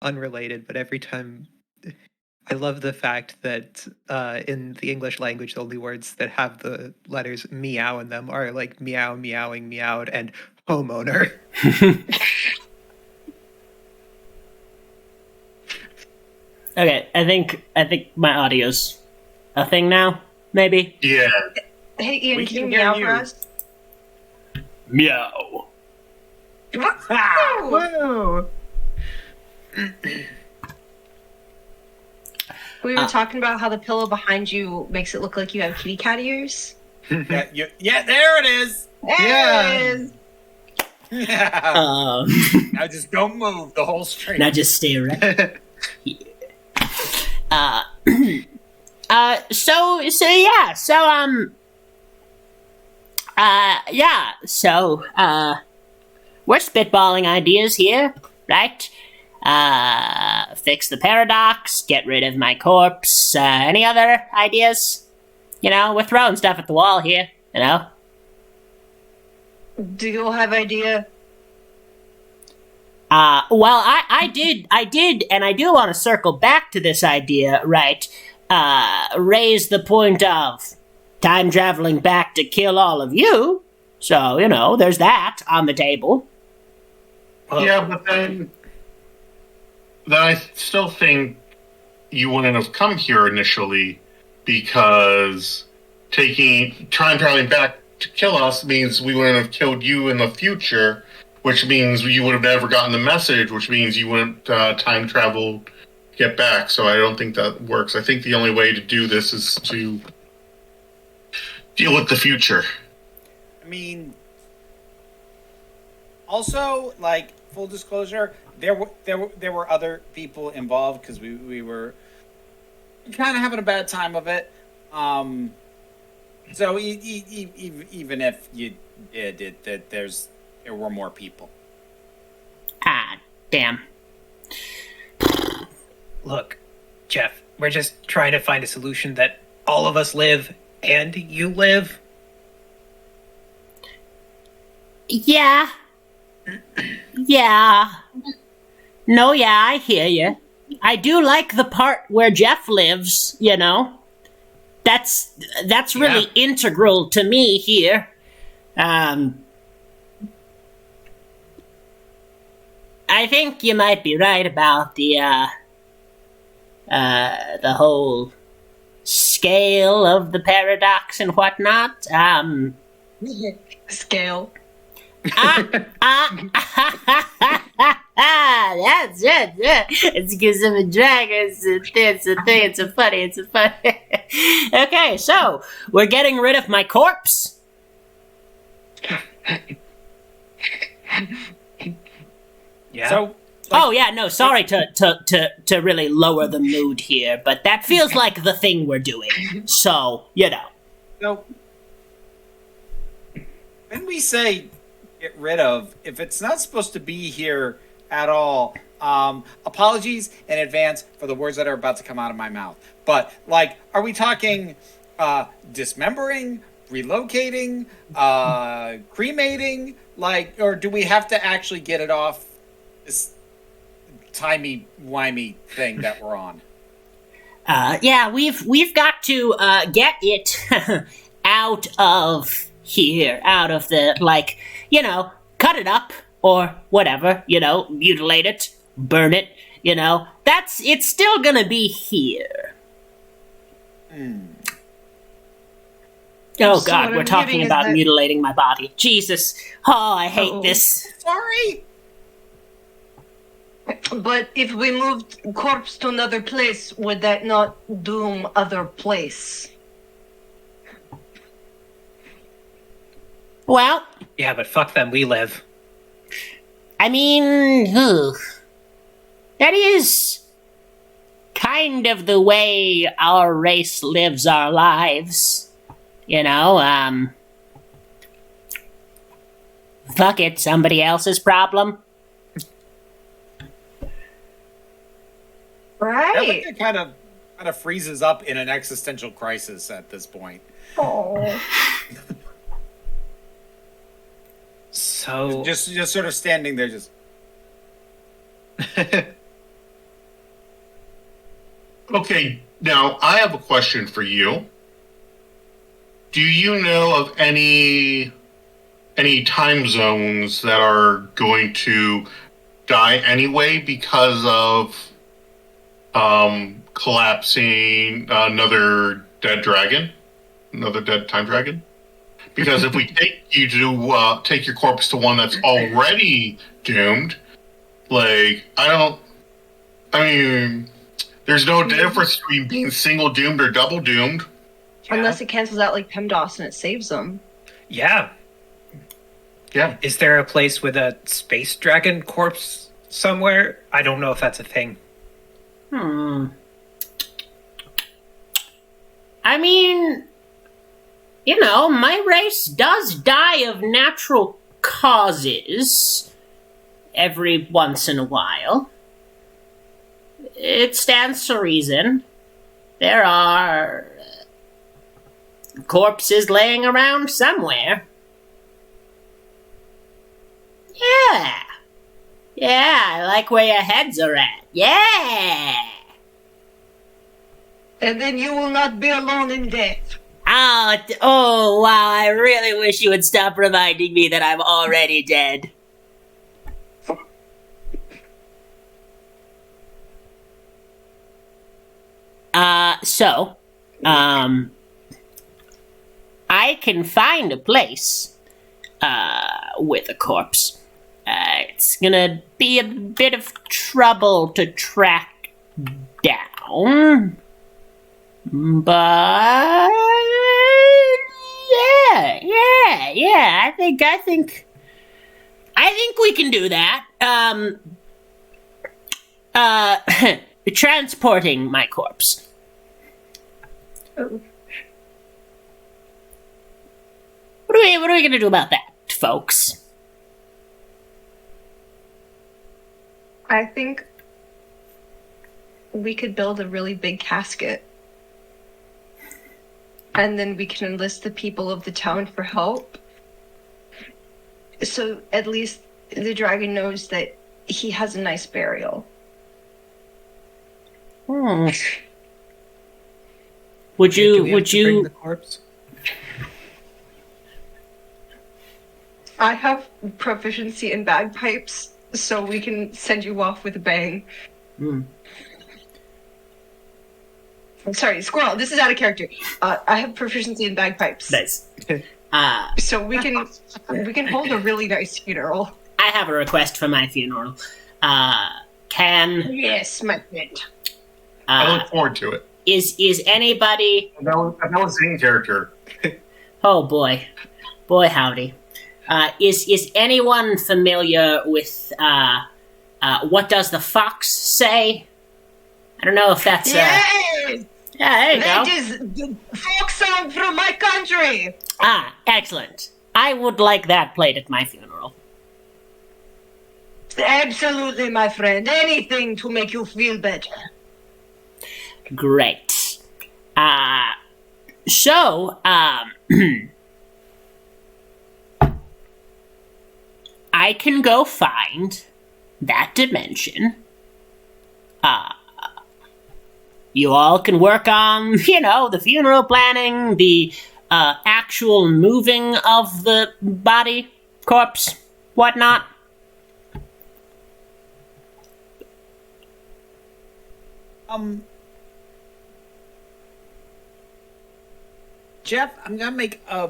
Unrelated, but every time I love the fact that in the English language, the only words that have the letters meow in them are like meow, meowing, meowed, and homeowner. Okay, I think my audio's a thing now. Maybe. Yeah. Hey, Ian, We can you can meow hear for you. us? Meow. Whoa! We were talking about how the pillow behind you makes it look like you have kitty cat ears. Yeah, there it is. There it is. Yeah. Now just don't move the whole stream. Now just stay right. We're spitballing ideas here, right? Fix the paradox, get rid of my corpse, any other ideas? You know, we're throwing stuff at the wall here, you know? Do you all have idea? Well, I did, and I do want to circle back to this idea, right? Raise the point of time traveling back to kill all of you. So, you know, there's that on the table. Yeah, but then I still think you wouldn't have come here initially because time traveling back to kill us means we wouldn't have killed you in the future, which means you would have never gotten the message, which means you wouldn't time travel to get back. So I don't think that works. I think the only way to do this is to deal with the future. I mean, also, like, full disclosure, there were other people involved because we were kind of having a bad time of it. So even if you did it, there were more people. Ah, damn. Look, Jeff, we're just trying to find a solution that all of us live and you live. Yeah. Yeah. No, yeah, I hear you. I do like the part where Jeff lives, you know? That's really integral to me here. I think you might be right about the whole scale of the paradox and whatnot. Scale. That's it. Yeah. It's because I'm a dragon. It's a thing. It's a funny. Okay, so we're getting rid of my corpse. Yeah. So, Oh yeah, no, sorry to really lower the mood here, but that feels like the thing we're doing. So, so when we say get rid of, if it's not supposed to be here at all, apologies in advance for the words that are about to come out of my mouth. But like, are we talking dismembering, relocating, cremating, like, or do we have to actually get it off this timey-wimey thing that we're on? Yeah, we've got to get it out of here, out of the, like, cut it up or whatever, mutilate it, burn it, it's still gonna be here. Oh So God, what we're I'm talking hearing is about that- mutilating my body. Jesus. Oh, I hate this. Sorry. But if we moved corpse to another place, would that not doom other place? Well, Yeah, but fuck them, we live. I mean, that is kind of the way our race lives our lives. Fuck it, somebody else's problem. Right. It kind of freezes up in an existential crisis at this point. Oh. So Just sort of standing there, just. Okay, now I have a question for you. Do you know of any time zones that are going to die anyway because of collapsing another dead time dragon? Because if we take you to take your corpse to one that's already doomed, there's no difference between being single doomed or double doomed. Unless it cancels out like PEMDAS and it saves them. yeah. Yeah. Is there a place with a space dragon corpse somewhere? I don't know if that's a thing. I mean, my race does die of natural causes every once in a while. It stands to reason. There are corpses laying around somewhere. Yeah. Yeah, I like where your heads are at. Yeah. And then you will not be alone in death. Oh, wow, I really wish you would stop reminding me that I'm already dead. I can find a place, with a corpse. It's gonna be a bit of trouble to track down. But yeah. I think we can do that. Transporting my corpse. Oh. What are we gonna do about that, folks? I think we could build a really big casket. And then we can enlist the people of the town for help. So at least the dragon knows that he has a nice burial. Would Do we have would to bring you the corpse? I have proficiency in bagpipes, so we can send you off with a bang. Sorry, Squirrel, this is out of character. I have proficiency in bagpipes. Nice. So we can hold a really nice funeral. I have a request for my funeral. Yes, my friend. I look forward to it. Is anybody... That was in character. Oh boy. Boy howdy. Is anyone familiar with, What Does the Fox Say? I don't know if that's, Yes! Yeah, there you That go. is the folk song from my country! Excellent. I would like that played at my funeral. Absolutely, my friend. Anything to make you feel better. Great. So, I can go find that dimension. You all can work on, the funeral planning, the actual moving of the body, corpse, whatnot. Jeff, I'm gonna make a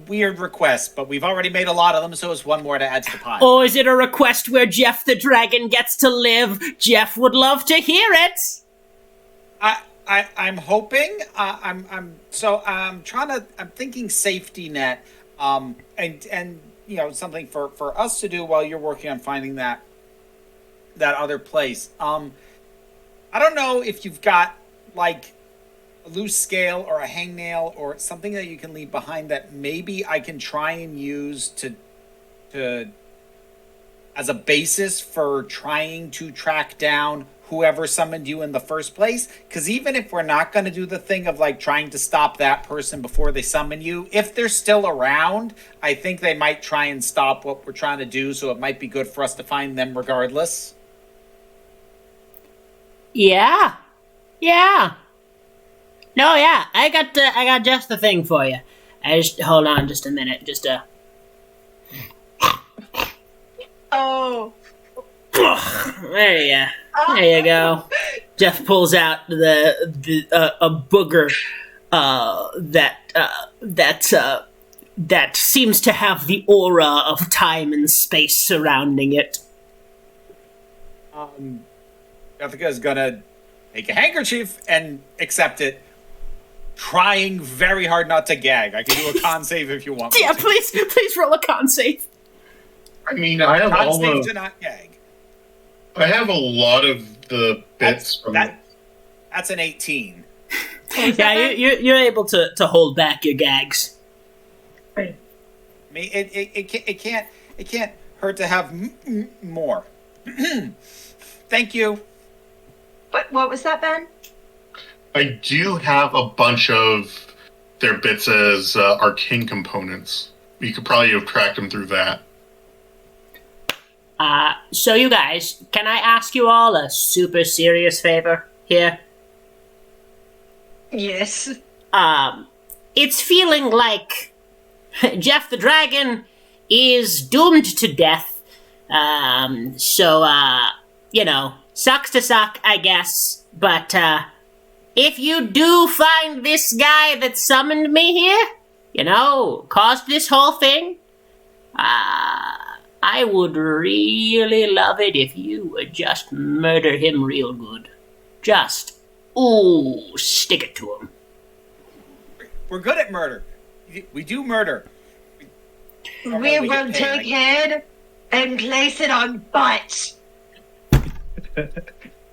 weird request, but we've already made a lot of them, so it's one more to add to the pile. Or is it a request where Jeff the Dragon gets to live? Jeff would love to hear it. I'm hoping. I'm thinking safety net. And something for us to do while you're working on finding that other place. I don't know if you've got like a loose scale or a hangnail or something that you can leave behind that maybe I can try and use to as a basis for trying to track down whoever summoned you in the first place. Because even if we're not going to do the thing of like trying to stop that person before they summon you, if they're still around, I think they might try and stop what we're trying to do. So it might be good for us to find them regardless. Yeah. No, yeah. I got just the thing for you. Hold on just a minute. Oh. There you go. Jeff pulls out a booger that seems to have the aura of time and space surrounding it. Jessica's gonna take a handkerchief and accept it, trying very hard not to gag. I can do a con save if you want. Yeah, please roll a con save. I mean, I have Con all save of... to not gag. I have a lot of the bits from... That's an 18. Yeah, you're able to hold back your gags. I mean, it can't hurt to have more. Thank you. What was that, Ben? I do have a bunch of their bits as arcane components. You could probably have tracked them through that. So you guys, can I ask you all a super serious favor here? Yes. It's feeling like Jeff the Dragon is doomed to death. Sucks to suck, I guess. But, if you do find this guy that summoned me here, caused this whole thing, I would really love it if you would just murder him real good. Just, stick it to him. We're good at murder. We do murder. We will take head and place it on butt.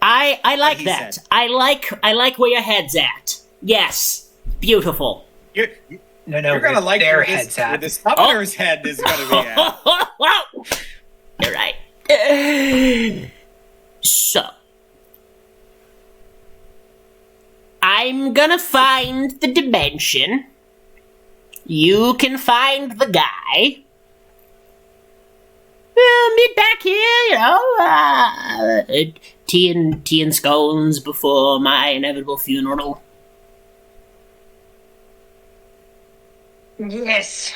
I like He that. said. I like where your head's at. Yes, beautiful. You're gonna like their where heads where at. the summoner's head is gonna be at. You're right. So, I'm gonna find the dimension. You can find the guy. We'll meet back here, tea and scones before my inevitable funeral. Yes.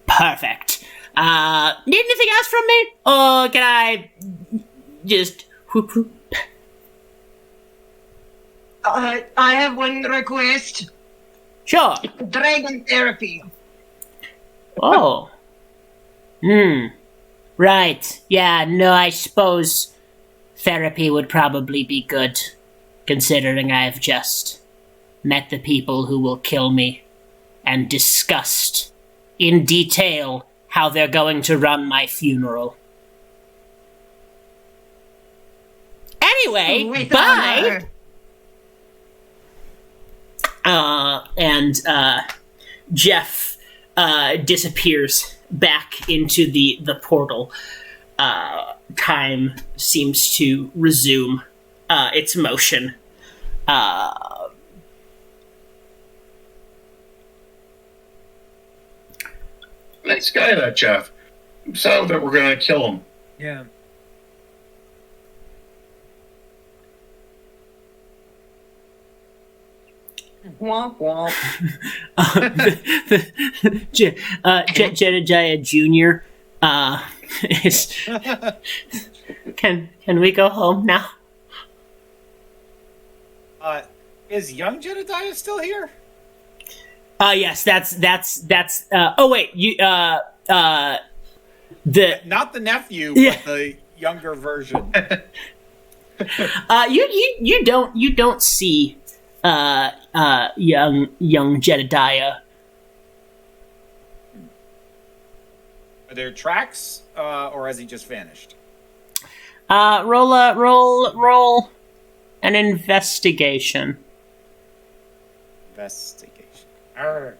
Perfect. Need anything else from me? Or can I just whoop whoop? I have one request. Sure. Dragon therapy. Oh. Right. Yeah, no, I suppose therapy would probably be good, considering I've just met the people who will kill me and discussed in detail how they're going to run my funeral. Anyway, With bye! honor. And Jeff disappears back into the portal. Time seems to resume its motion. Nice guy, that Jeff. So that we're gonna kill him. Yeah. Womp womp. Jedediah Jr. Is can we go home now? Is young Jedediah still here? Yes, that's oh wait, you the Not the nephew, Yeah. but the younger version. you don't see young Jedediah. Are there tracks, or has he just vanished? Roll an investigation. Investigation. Arr.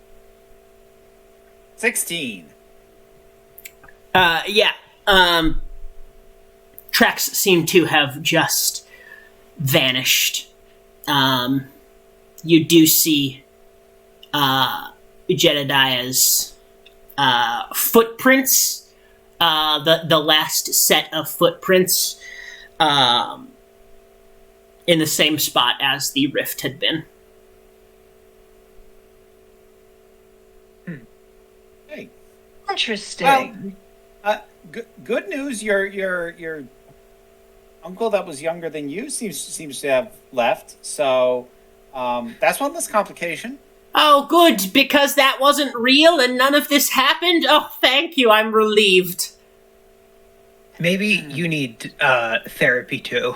16. Yeah. Tracks seem to have just vanished. You do see Jedediah's footprints, the last set of footprints, in the same spot as the rift had been. Hey. Interesting. Good news. Your uncle that was younger than you seems to have left. So that's one less complication. Oh, good, because that wasn't real and none of this happened. Oh, thank you. I'm relieved. Maybe you need therapy too.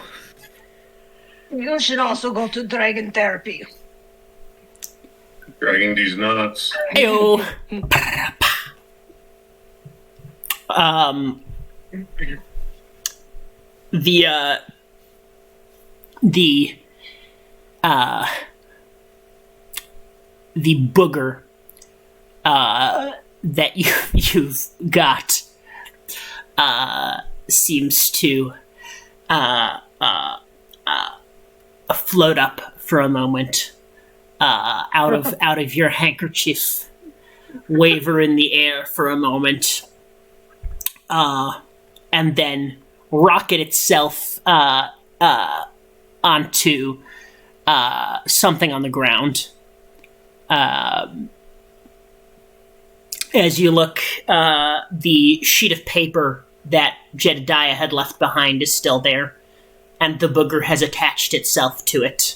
You should also go to dragon therapy. Dragging these nuts. Ew. The booger that you've got seems to float up for a moment out of your handkerchief, waver in the air for a moment, and then rocket itself onto something on the ground. As you look, the sheet of paper that Jedediah had left behind is still there, and the booger has attached itself to it.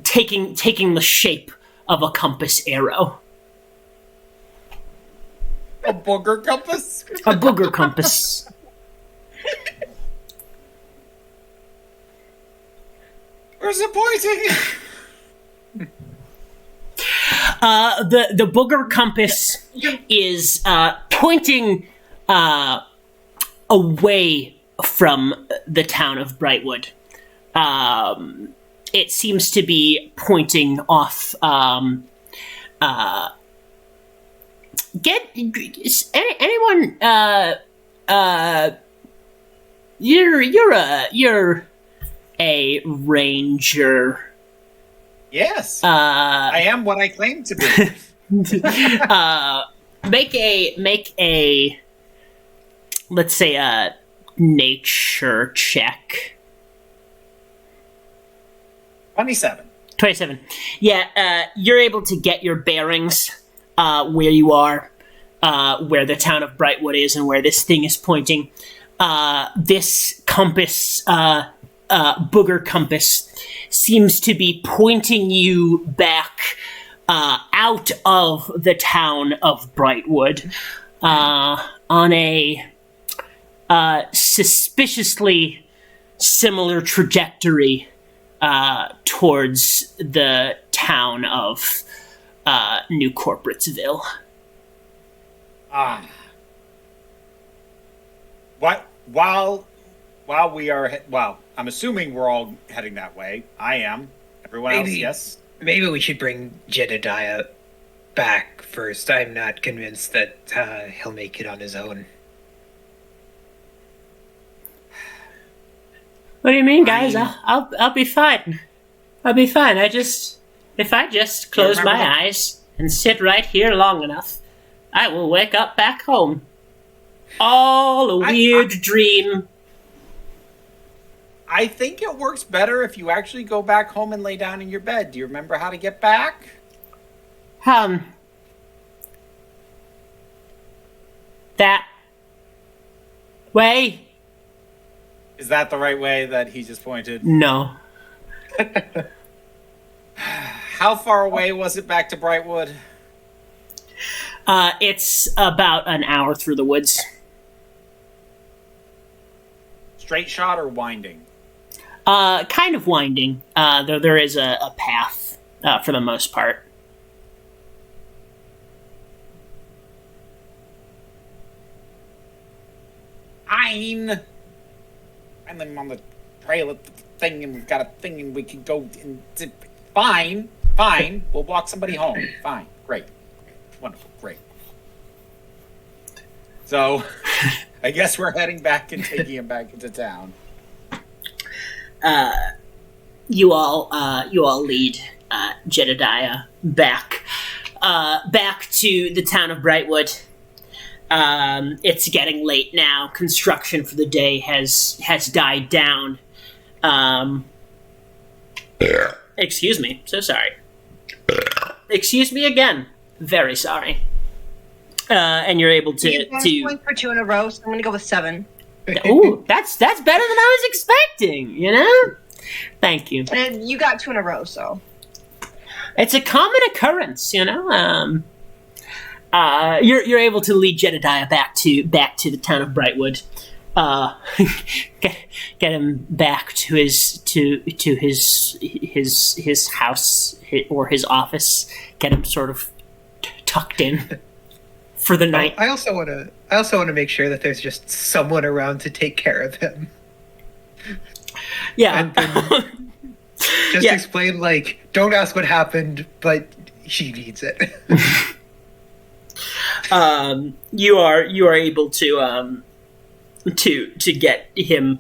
Taking the shape of a compass arrow. A booger compass? A booger compass. Where's it pointing? The booger compass is pointing away from the town of Brightwood. It seems to be pointing off. Anyone? You're a ranger. Yes. I am what I claim to be. Make a let's say a nature check. 27. 27. Yeah, you're able to get your bearings where you are, where the town of Brightwood is, and where this thing is pointing. This compass, booger compass, seems to be pointing you back out of the town of Brightwood on a suspiciously similar trajectory towards the town of New Corporatesville. What? While we are, I'm assuming we're all heading that way. I am. Everyone else, yes? Maybe we should bring Jedediah back first. I'm not convinced that he'll make it on his own. What do you mean, guys? I'll be fine. I'll be fine. If I just close my eyes and sit right here long enough, I will wake up back home. All a weird dream. I think it works better if you actually go back home and lay down in your bed. Do you remember how to get back? That way? Is that the right way that he just pointed? No. How far away was it back to Brightwood? It's about an hour through the woods. Straight shot or winding? Kind of winding, though there is a path, for the most part. I'm on the trail of the thing, and we've got a thing, and we can go and... Fine. We'll walk somebody home. Fine. Great. Wonderful. Great. So, I guess we're heading back and taking him back into town. You all lead Jedediah back to the town of Brightwood. It's getting late now. Construction for the day has died down. Excuse me. So sorry. Excuse me again. Very sorry. And you're able to Going for 2 in a row, so I'm going to go with 7. Ooh, that's better than I was expecting. You know. Thank you. And you got 2 in a row, so it's a common occurrence, you know. You're able to lead Jedediah back to the town of Brightwood. Get him back to his house or his office. Get him sort of tucked in for the night. I also want to make sure that there's just someone around to take care of him. Yeah. And then just explain, like, don't ask what happened, but she needs it. You are able to get him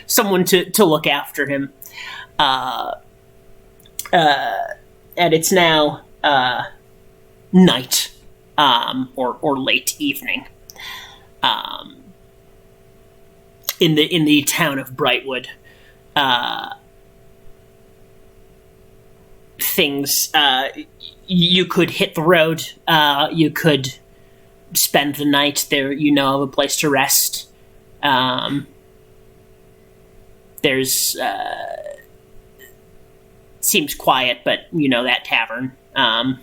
someone to look after him. And it's now night or late evening. In the town of Brightwood, things you could hit the road. You could spend the night there. You know of a place to rest. There's seems quiet, but you know that tavern. How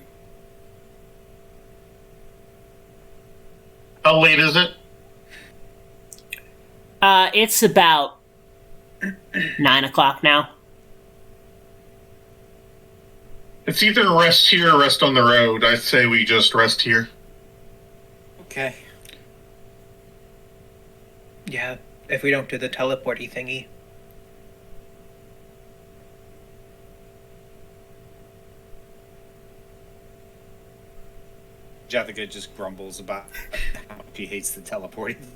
late is it? It's about 9 o'clock now. It's either rest here or rest on the road. I say we just rest here. Okay. Yeah, if we don't do the teleporty thingy. Jessica just grumbles about how much he hates the teleporting.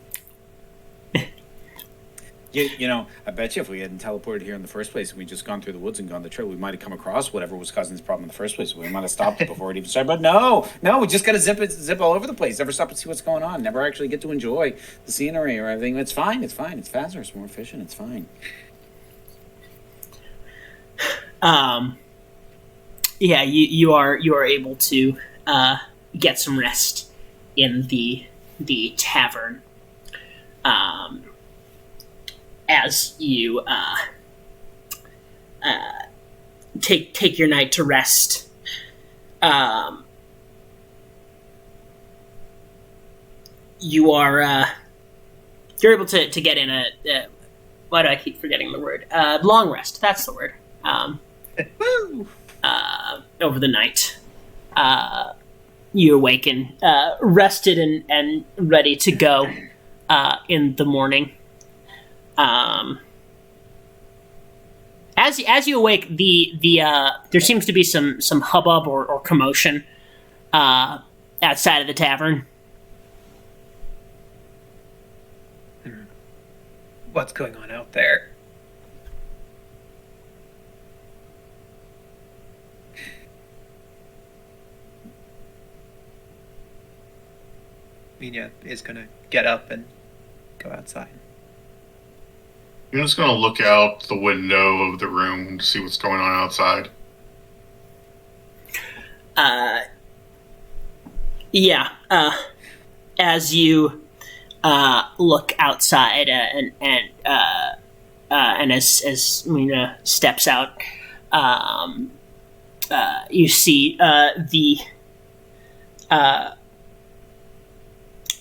You know, I bet you if we hadn't teleported here in the first place and we just gone through the woods and gone the trail, we might have come across whatever was causing this problem in the first place. We might have stopped it before it even started. But no, we just got to zip all over the place. Never stop and see what's going on. Never actually get to enjoy the scenery or everything. It's fine. It's faster. It's more efficient. It's fine. you are able to get some rest in the tavern. As you take your night to rest. You're able to get in a why do I keep forgetting the word? Long rest. That's the word. Over the night, you awaken, rested and ready to go in the morning. As you awake, there seems to be some hubbub or commotion outside of the tavern. What's going on out there? Mina is gonna get up and go outside. I'm just going to look out the window of the room to see what's going on outside. As you look outside and as Mina steps out, you see the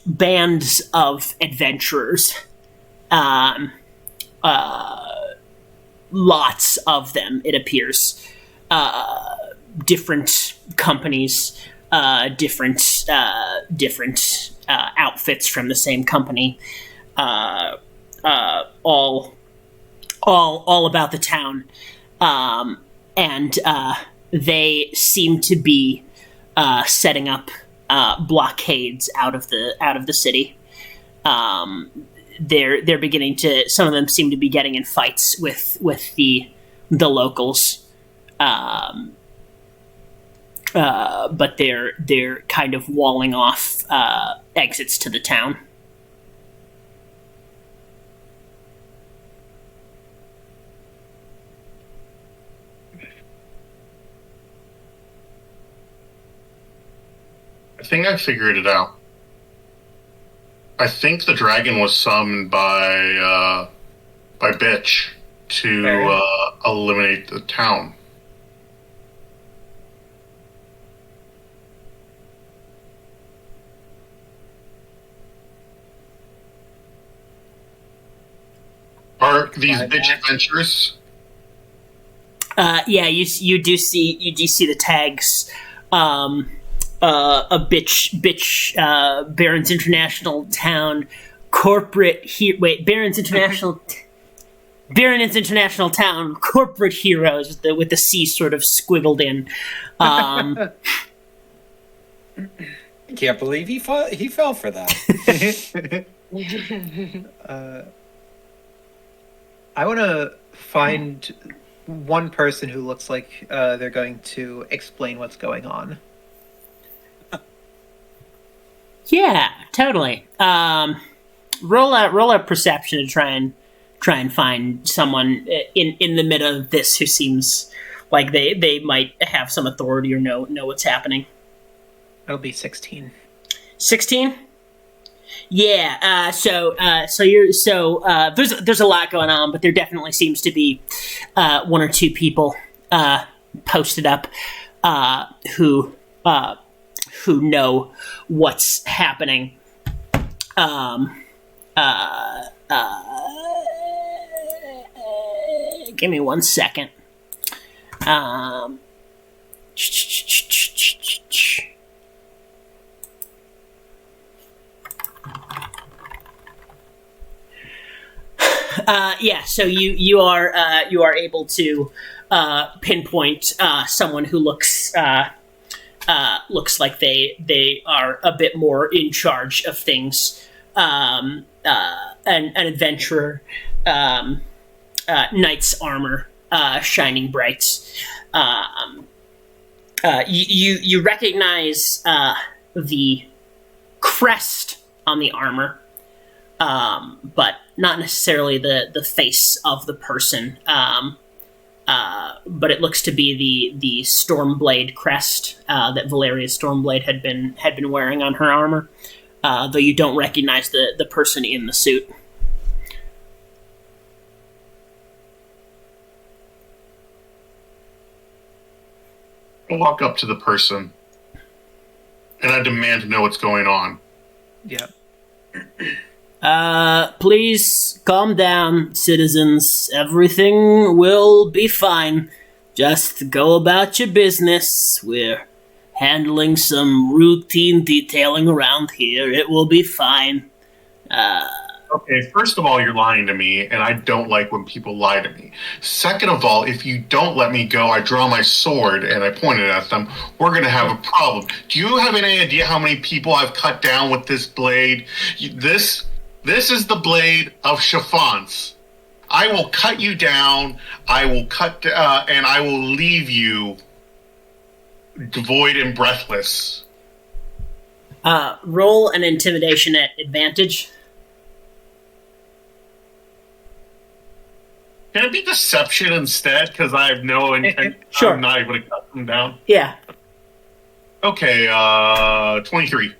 bands of adventurers. Lots of them, it appears. Different companies, different outfits from the same company, all about the town, and they seem to be setting up blockades out of the city. They're beginning to. Some of them seem to be getting in fights with the locals, but they're kind of walling off exits to the town. I think I figured it out. I think the dragon was summoned by Bitch to eliminate the town. Are these Bitch adventures? You do see the tags. A bitch, Barron's International Town, corporate Barron's International Town, corporate heroes with the C sort of squiggled in. Can't believe he fell for that. I want to find one person who looks like they're going to explain what's going on. Yeah, totally. Roll a perception to try and find someone in the middle of this who seems like they might have some authority or know what's happening. That'll be 16. 16? Yeah. So there's a lot going on, but there definitely seems to be one or two people posted up who know what's happening. Give me 1 second. So you are able to pinpoint someone who looks like they are a bit more in charge of things. An adventurer, knight's armor, shining bright. You recognize the crest on the armor, but not necessarily the face of the person. but it looks to be the Stormblade crest that Valeria Stormblade had been wearing on her armor, though you don't recognize the person in the suit. I walk up to the person, and I demand to know what's going on. Yeah. Please calm down, citizens. Everything will be fine. Just go about your business. We're handling some routine detailing around here. It will be fine. Okay, first of all, you're lying to me, and I don't like when people lie to me. Second of all, if you don't let me go, I draw my sword and I point it at them. We're going to have a problem. Do you have any idea how many people I've cut down with this blade? This is the blade of Chiffons. I will cut you down. I will and I will leave you devoid and breathless. Roll an intimidation at advantage. Can it be deception instead? Because I have no intent. Sure. I'm not able to cut them down. Yeah. Okay, 23.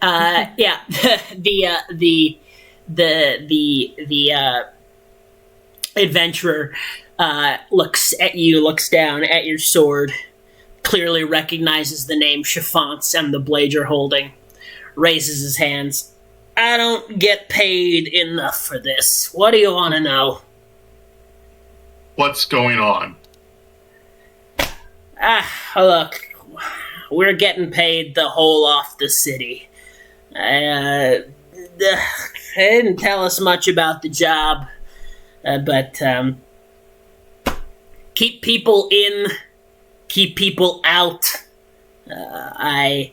Yeah. the adventurer looks at you, looks down at your sword, clearly recognizes the name Chiffons and the blade you're holding, raises his hands. I don't get paid enough for this. What do you want to know? What's going on? Look, we're getting paid the whole off the city. They didn't tell us much about the job, but keep people in, keep people out. I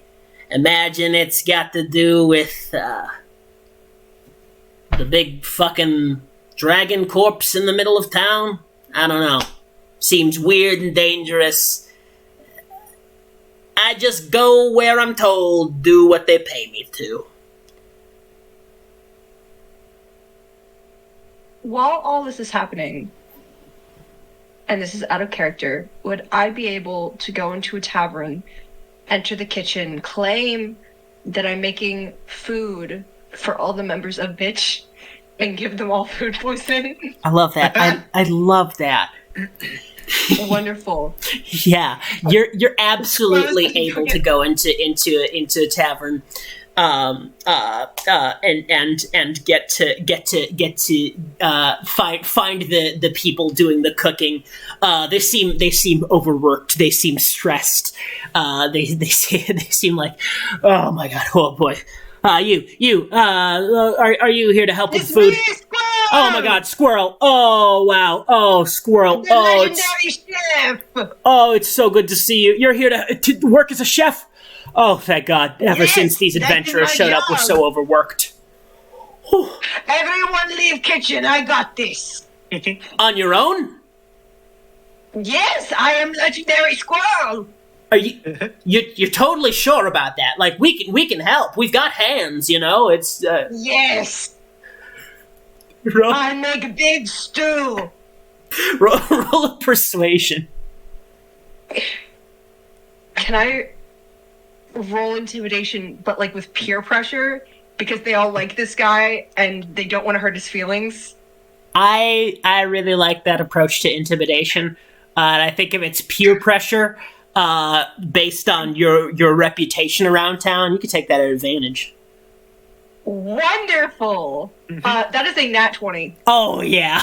imagine it's got to do with the big fucking dragon corpse in the middle of town. I don't know. Seems weird and dangerous. I just go where I'm told, do what they pay me to. While all this is happening, and this is out of character, would I be able to go into a tavern, enter the kitchen, claim that I'm making food for all the members of Bitch, and give them all food poisoning? I love that. I love that. Wonderful. Yeah, you're absolutely able to go into a tavern, and get to find the people doing the cooking. They seem overworked. They seem stressed. They seem like, oh my god, oh boy. Are you here to help with food? Oh my god, Squirrel! Oh wow! Oh, Squirrel! Oh, Chef! Oh, it's so good to see you. You're here to work as a chef? Oh, thank God. Ever since these adventurers showed up, we're so overworked. Whew. Everyone leave kitchen. I got this. On your own? Yes, I am legendary squirrel. Are you're totally sure about that? Like we can help. We've got hands, you know. It's Yes. I make a big stew. Roll a persuasion. Can I roll intimidation, but like with peer pressure? Because they all like this guy and they don't want to hurt his feelings? I really like that approach to intimidation. And I think if it's peer pressure, based on your reputation around town, you can take that at advantage. Wonderful! That is a nat 20. Oh, yeah.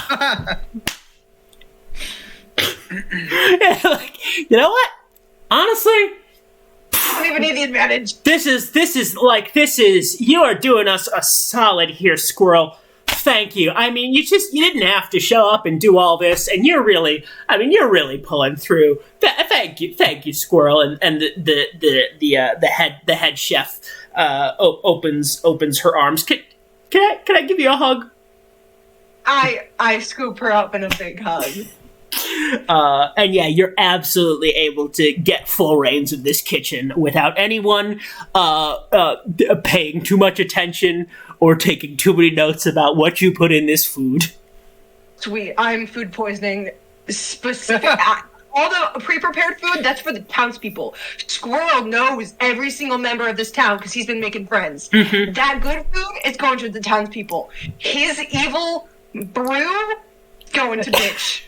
Yeah, like, you know what? Honestly, I don't even need the advantage. This is you are doing us a solid here, Squirrel. Thank you. I mean, you didn't have to show up and do all this, and you're really pulling through. Thank you, Squirrel. And the head chef opens her arms. Can I give you a hug? I scoop her up in a big hug. And yeah, you're absolutely able to get full reins of this kitchen without anyone paying too much attention or taking too many notes about what you put in this food. Sweet. I'm food poisoning specific. All the pre-prepared food, that's for the townspeople. Squirrel knows every single member of this town because he's been making friends. Mhm. That good food is going to the townspeople. His evil brew going to bitch.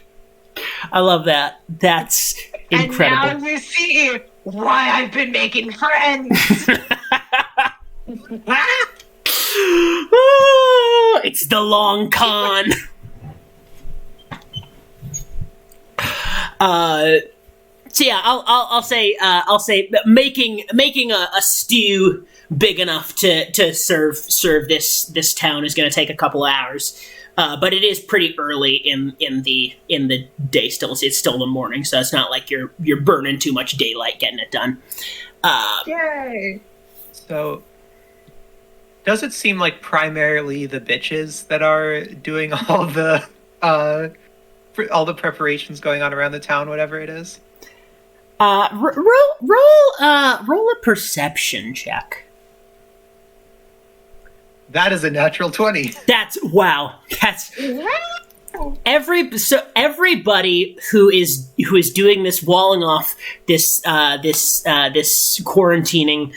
I love that. That's incredible. And now you see why I've been making friends. It's the long con. So yeah, I'll say making a stew big enough to serve this town is going to take a couple hours, but it is pretty early in the day still. It's still the morning, so it's not like you're burning too much daylight getting it done. Yay! So, does it seem like primarily the bitches that are doing all the preparations going on around the town, whatever it is? Roll a perception check. That is a natural 20. That's everybody who is doing this walling off this quarantining.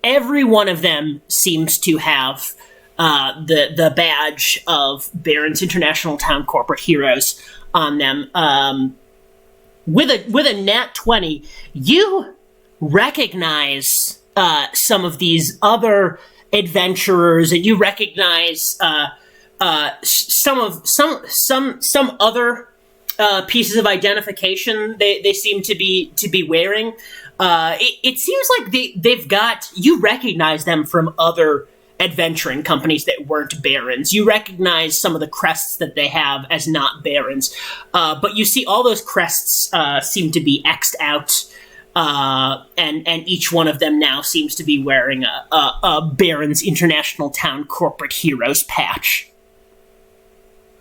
Every one of them seems to have the badge of Barron's International Town Corporate Heroes on them. With a nat 20, you recognize some of these other adventurers, and you recognize some other pieces of identification they seem to be wearing. It seems like they've got, you recognize them from other adventuring companies that weren't Barons. You recognize some of the crests that they have as not Barons, but you see all those crests seem to be X'd out, and each one of them now seems to be wearing a Barons International Town Corporate Heroes patch.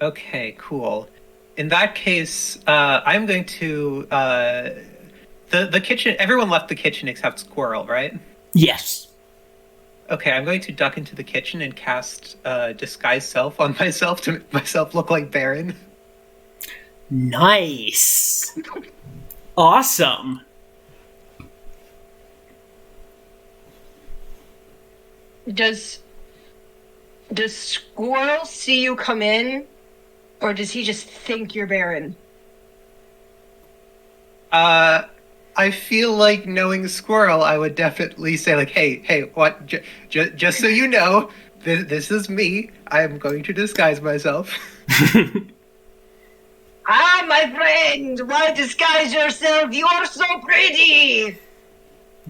Okay, cool. In that case, I'm going to the kitchen. Everyone left the kitchen except Squirrel, right? Yes. Okay, I'm going to duck into the kitchen and cast Disguise Self on myself to make myself look like Baron. Nice. Awesome. Does Squirrel see you come in, or does he just think you're Baron? I feel like, knowing Squirrel, I would definitely say, like, hey, what? Just so you know, this is me. I am going to disguise myself. Ah, my friend, why disguise yourself? You are so pretty.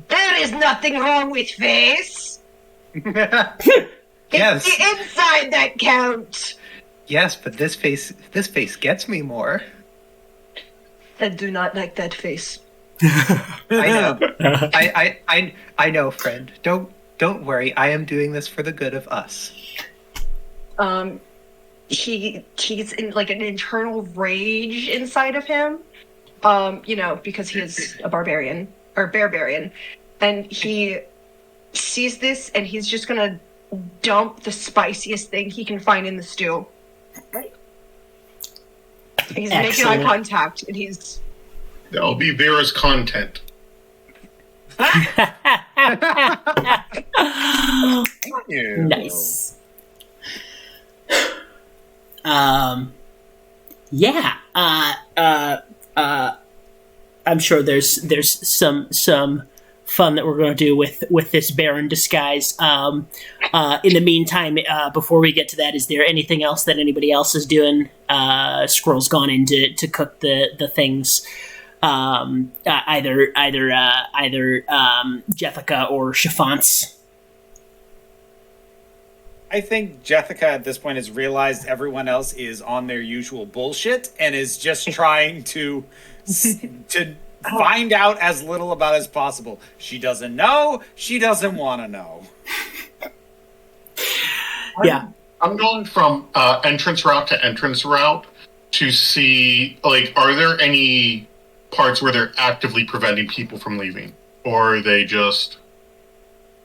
There is nothing wrong with face. Yes. It's the inside that counts. Yes, but this face gets me more. I do not like that face. I know. I know, friend. Don't worry. I am doing this for the good of us. He's in like an internal rage inside of him. Because he is a barbarian or barbarian, and he sees this, and he's just gonna dump the spiciest thing he can find in the stew. He's making eye contact, and he's. That'll be Vera's content. Nice. Yeah. I'm sure there's some fun that we're going to do with this Baron disguise. In the meantime, before we get to that, is there anything else that anybody else is doing? Squirrel's gone in to cook the things. Either Jessica or Chiffons. I think Jessica at this point has realized everyone else is on their usual bullshit and is just trying to find out as little about as possible. She doesn't know. She doesn't want to know. Yeah. I'm going from entrance route to entrance route to see, like, are there any parts where they're actively preventing people from leaving? Or are they just...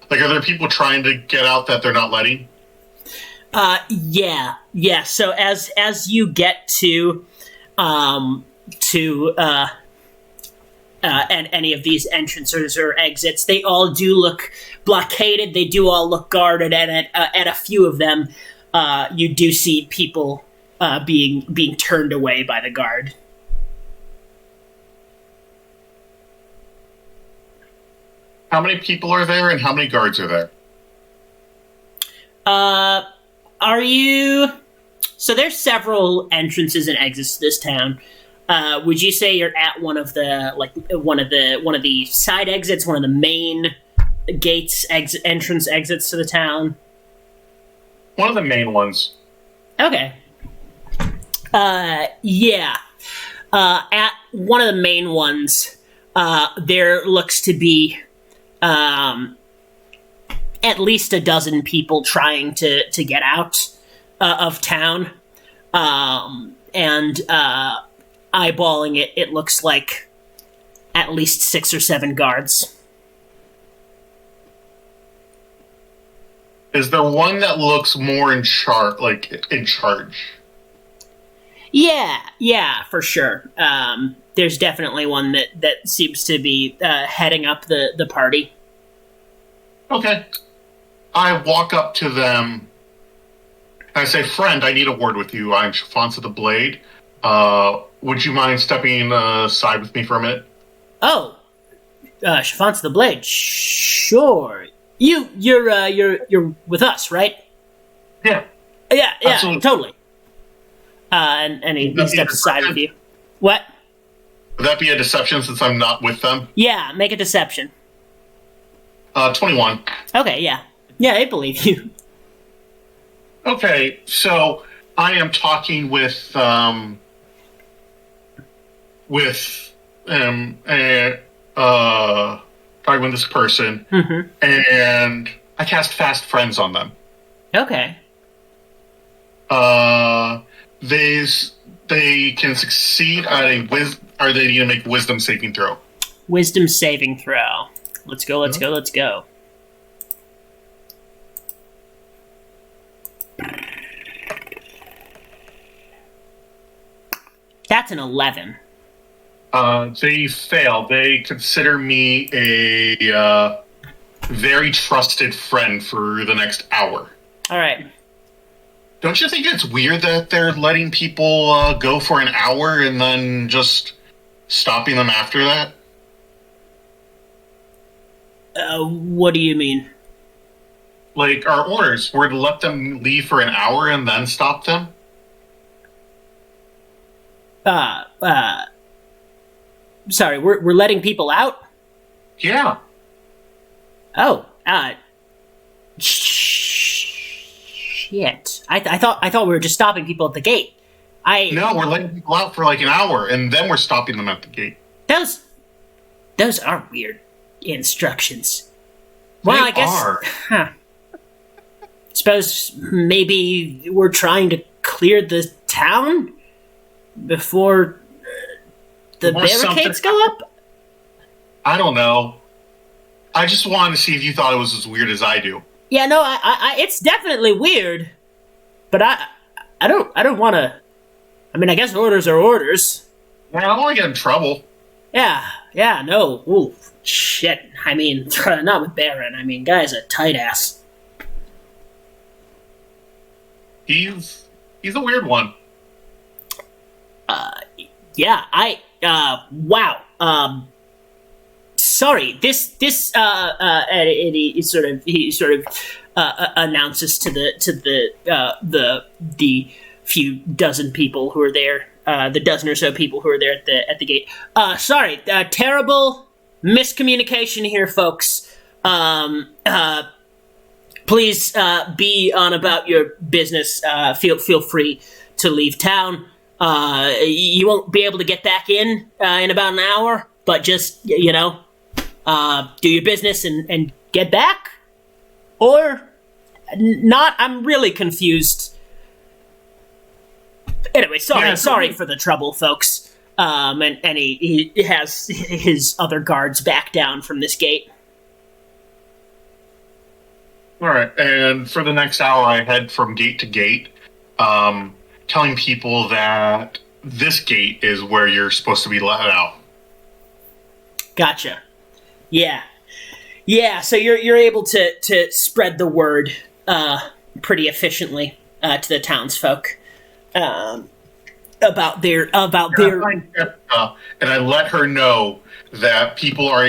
Like, are there people trying to get out that they're not letting? Yeah. So as you get to and any of these entrances or exits, they all do look blockaded. They do all look guarded, and at a few of them, you do see people being turned away by the guard. How many people are there, and how many guards are there? Are you? So there's several entrances and exits to this town. Would you say you're at one of the side exits, one of the main gates, entrance exits to the town? One of the main ones. Okay. Yeah. At one of the main ones, there looks to be at least a dozen people trying to get out of town, and eyeballing it, it looks like at least 6 or 7 guards. Is there one that looks more in charge? Yeah, for sure. There's definitely one that seems to be heading up the party. Okay. I walk up to them and I say, "Friend, I need a word with you. I'm Chiffons of the Blade. Would you mind stepping aside with me for a minute?" Oh, Chiffons of the Blade. Sure. You're with us, right? Yeah. Yeah, Absolutely. totally. And he steps aside with you. What? Would that be a deception since I'm not with them? Yeah, make a deception. 21. Okay, yeah. Yeah, I believe you. Okay, so I am talking with Darwin, this person, and I cast Fast Friends on them. Okay. They can succeed at or they need to make wisdom saving throw. Wisdom saving throw. Let's go. That's an 11. They fail. They consider me a very trusted friend for the next hour. All right. Don't you think it's weird that they're letting people go for an hour and then just stopping them after that? What do you mean? Like, our orders were to let them leave for an hour and then stop them? Sorry, we're letting people out? Yeah. Oh, shit. I thought we were just stopping people at the gate. No, we're letting people out for like an hour, and then we're stopping them at the gate. Those are weird instructions. Well, I guess. Huh. Suppose maybe we're trying to clear the town before the barricades go up? I don't know. I just wanted to see if you thought it was as weird as I do. Yeah, no, I it's definitely weird, but I don't want to. I mean, I guess orders are orders. Well, I don't want to get in trouble. Yeah, no. Ooh, shit. I mean, not with Baron. I mean, guy's a tight ass. He's a weird one. Yeah, wow. Sorry, this and he sort of announces to the few dozen people who are there, the dozen or so people who are there at the gate. Sorry, terrible miscommunication here, folks. Please be on about your business. Feel free to leave town. You won't be able to get back in about an hour, but just do your business and get back, or not. I'm really confused. Anyway, sorry for the trouble, folks. And he has his other guards back down from this gate. All right, and for the next hour, I head from gate to gate, telling people that this gate is where you're supposed to be let out. Gotcha. Yeah. Yeah, so you're able to spread the word pretty efficiently to the townsfolk about their and I let her know that people are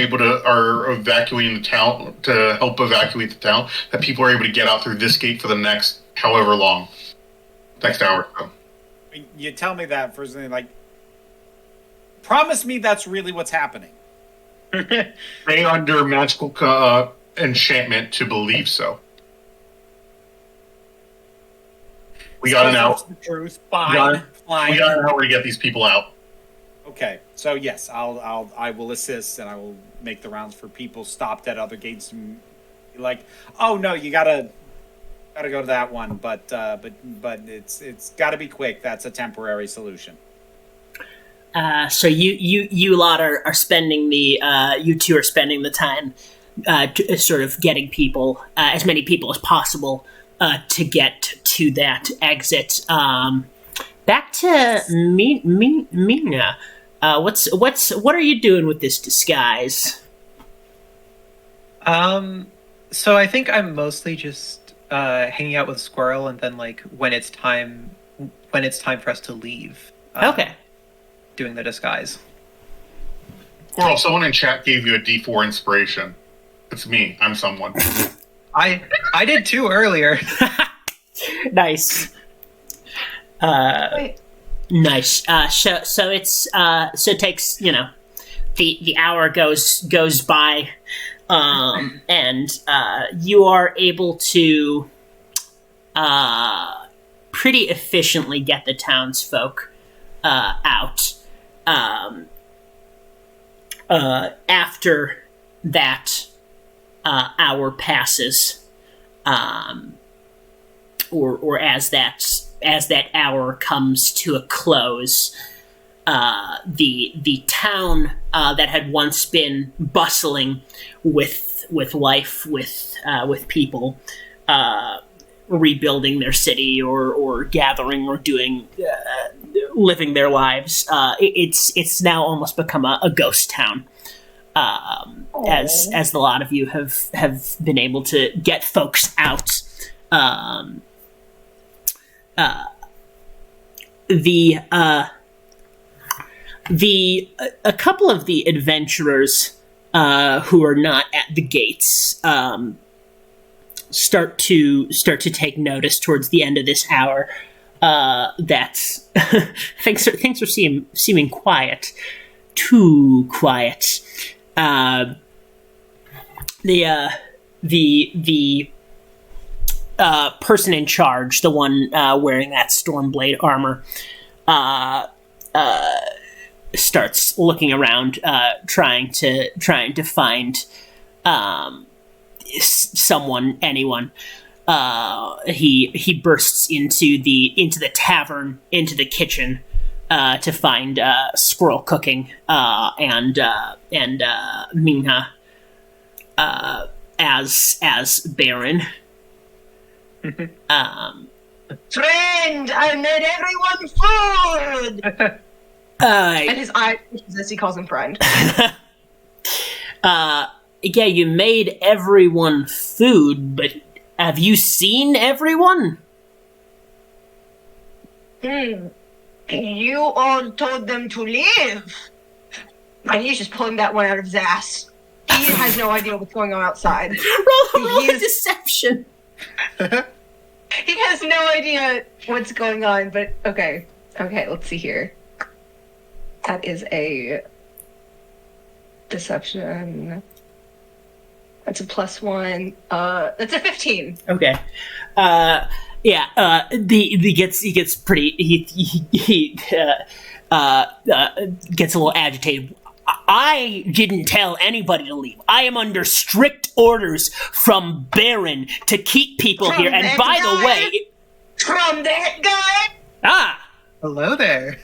evacuating the town to help evacuate the town. That people are able to get out through this gate for the next however long, next hour. So. You tell me that for something like, promise me that's really what's happening. They under magical enchantment to believe so. We got an hour. The truth. Fine. We got an hour to get these people out. Okay, so yes, I will assist, and I will make the rounds for people stopped at other gates and be like, oh no, you gotta go to that one, but it's got to be quick. That's a temporary solution. So you lot are spending you two are spending the time sort of getting people, as many people as possible, to get to that exit. Back to Mina. What are you doing with this disguise? So I think I'm mostly just hanging out with Squirrel, and then like when it's time for us to leave. Okay. Doing the disguise. Squirrel, someone in chat gave you a D4 inspiration. It's me. I'm someone. I did too earlier. Nice. Nice. So it's so it takes, the hour goes by, and you are able to pretty efficiently get the townsfolk out. After that hour passes, or as that hour comes to a close, the town that had once been bustling with life, with people rebuilding their city or gathering or doing living their lives, it's now almost become a ghost town. As a lot of you have been able to get folks out. A couple of the adventurers who are not at the gates start to take notice towards the end of this hour that things are seeming quiet, too quiet. The person in charge, the one wearing that Stormblade armor, starts looking around, trying to find anyone. He bursts into the tavern, into the kitchen, to find Squirrel cooking, and Mina as Baron. Friend, I made everyone food! And his eye twitches as he calls him friend. Yeah, you made everyone food, but have you seen everyone? You all told them to leave. And he's just pulling that one out of his ass. He has no idea what's going on outside. Roll a deception. He has no idea what's going on, but okay, let's see here. That is a deception. That's a +1. That's a 15. Okay. He gets pretty. He gets a little agitated. I didn't tell anybody to leave. I am under strict orders from Baron to keep people here. And by the way, From that guy? Hello there.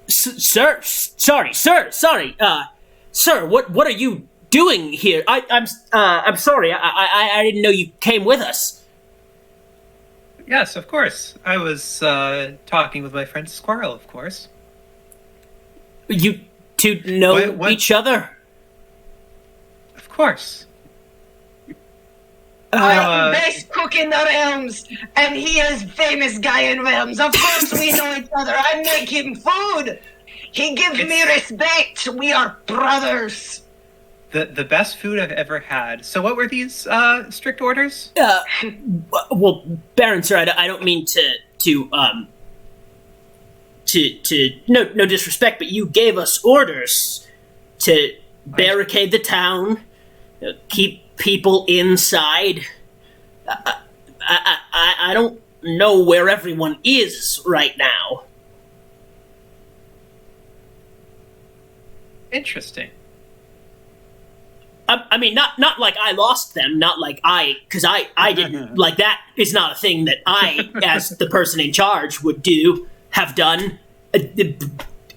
Sir, sorry. Sir, what are you doing here? I'm sorry. I didn't know you came with us. Yes, of course. I was talking with my friend Squirrel, of course. You two know What? each other? Of course. I'm the best cook in the realms, and he is famous guy in realms. Of course we know each other. I make him food. He gives me respect. We are brothers. The best food I've ever had. So what were these strict orders? Well, Baron, sir, I don't mean to no disrespect, but you gave us orders to barricade the town, keep people inside. I don't know where everyone is right now. Interesting. I mean, not like I lost them, not like because I didn't, like, that is not a thing that I, as the person in charge, would have done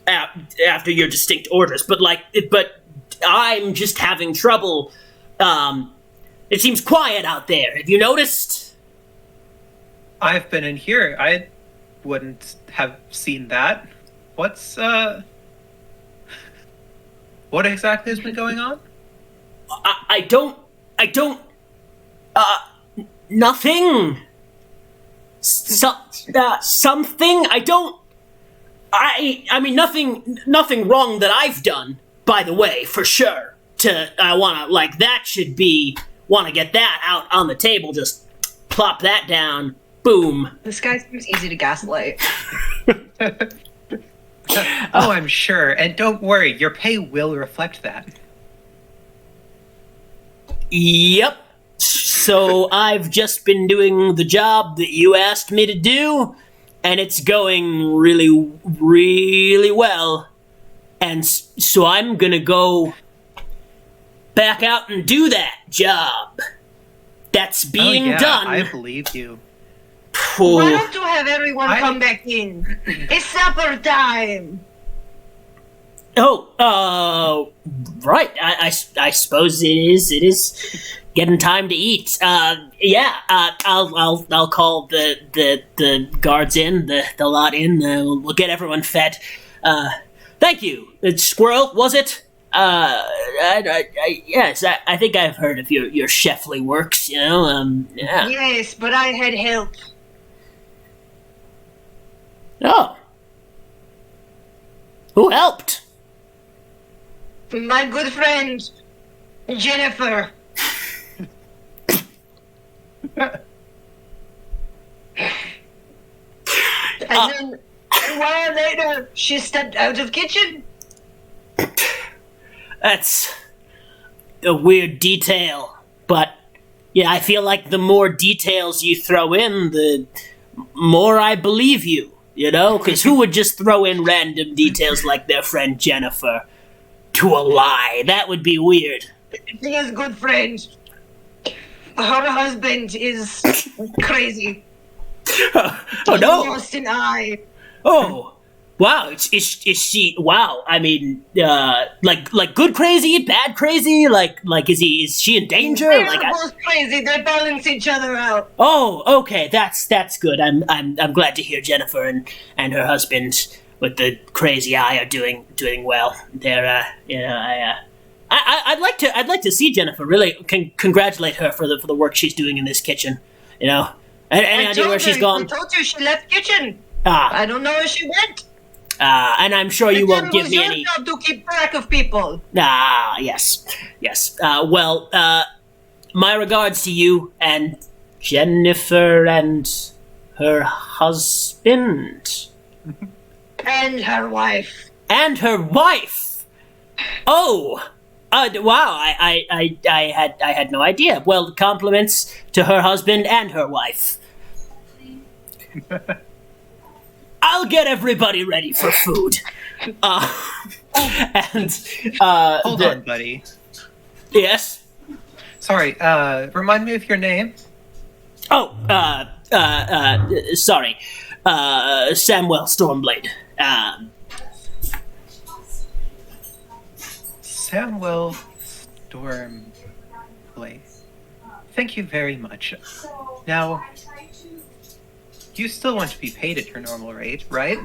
after your distinct orders, but I'm just having trouble. It seems quiet out there. Have you noticed? I've been in here. I wouldn't have seen that. What exactly has been going on? I don't, nothing. Something? I mean, nothing wrong that I've done, by the way, for sure. Want to get that out on the table, just plop that down, boom. This guy seems easy to gaslight. Oh, I'm sure. And don't worry, your pay will reflect that. Yep. So I've just been doing the job that you asked me to do, and it's going really, really well. And so I'm gonna go back out and do that job. That's being done. I believe you. Why don't you have everyone come back in? It's supper time. Right. I suppose it is getting time to eat. I'll call the guards in, the lot in. We'll get everyone fed. Thank you. It's Squirrel, was it? Yes, I think I've heard of your chefly works, yeah. Yes, but I had help. Oh. Who helped? My good friend, Jennifer. And then, a while later, she stepped out of kitchen. That's a weird detail, but yeah, I feel like the more details you throw in, the more I believe you, because who would just throw in random details like their friend Jennifer to a lie? That would be weird. She is a good friend. Her husband is crazy. Oh no! He lost an eye. Oh, wow! Is she? Wow! I mean, like good crazy, bad crazy. Like is she in danger? They're both crazy. They balance each other out. Oh, okay. That's good. I'm glad to hear Jennifer and her husband with the crazy eye are doing well. They're I'd like to see Jennifer. Really, congratulate her for the work she's doing in this kitchen. Any idea where she's gone? I told you she left kitchen. I don't know where she went. And I'm sure you won't give me any. It was your job to keep track of people. Yes. Well, my regards to you and Jennifer and her husband. And her wife. And her wife. Oh. Wow, I had no idea. Well, compliments to her husband and her wife. I'll get everybody ready for food. Hold on, buddy. Yes? Sorry, remind me of your name? Oh, sorry. Samuel Stormblade. Samuel Stormblade. Thank you very much. Now, you still want to be paid at your normal rate, right?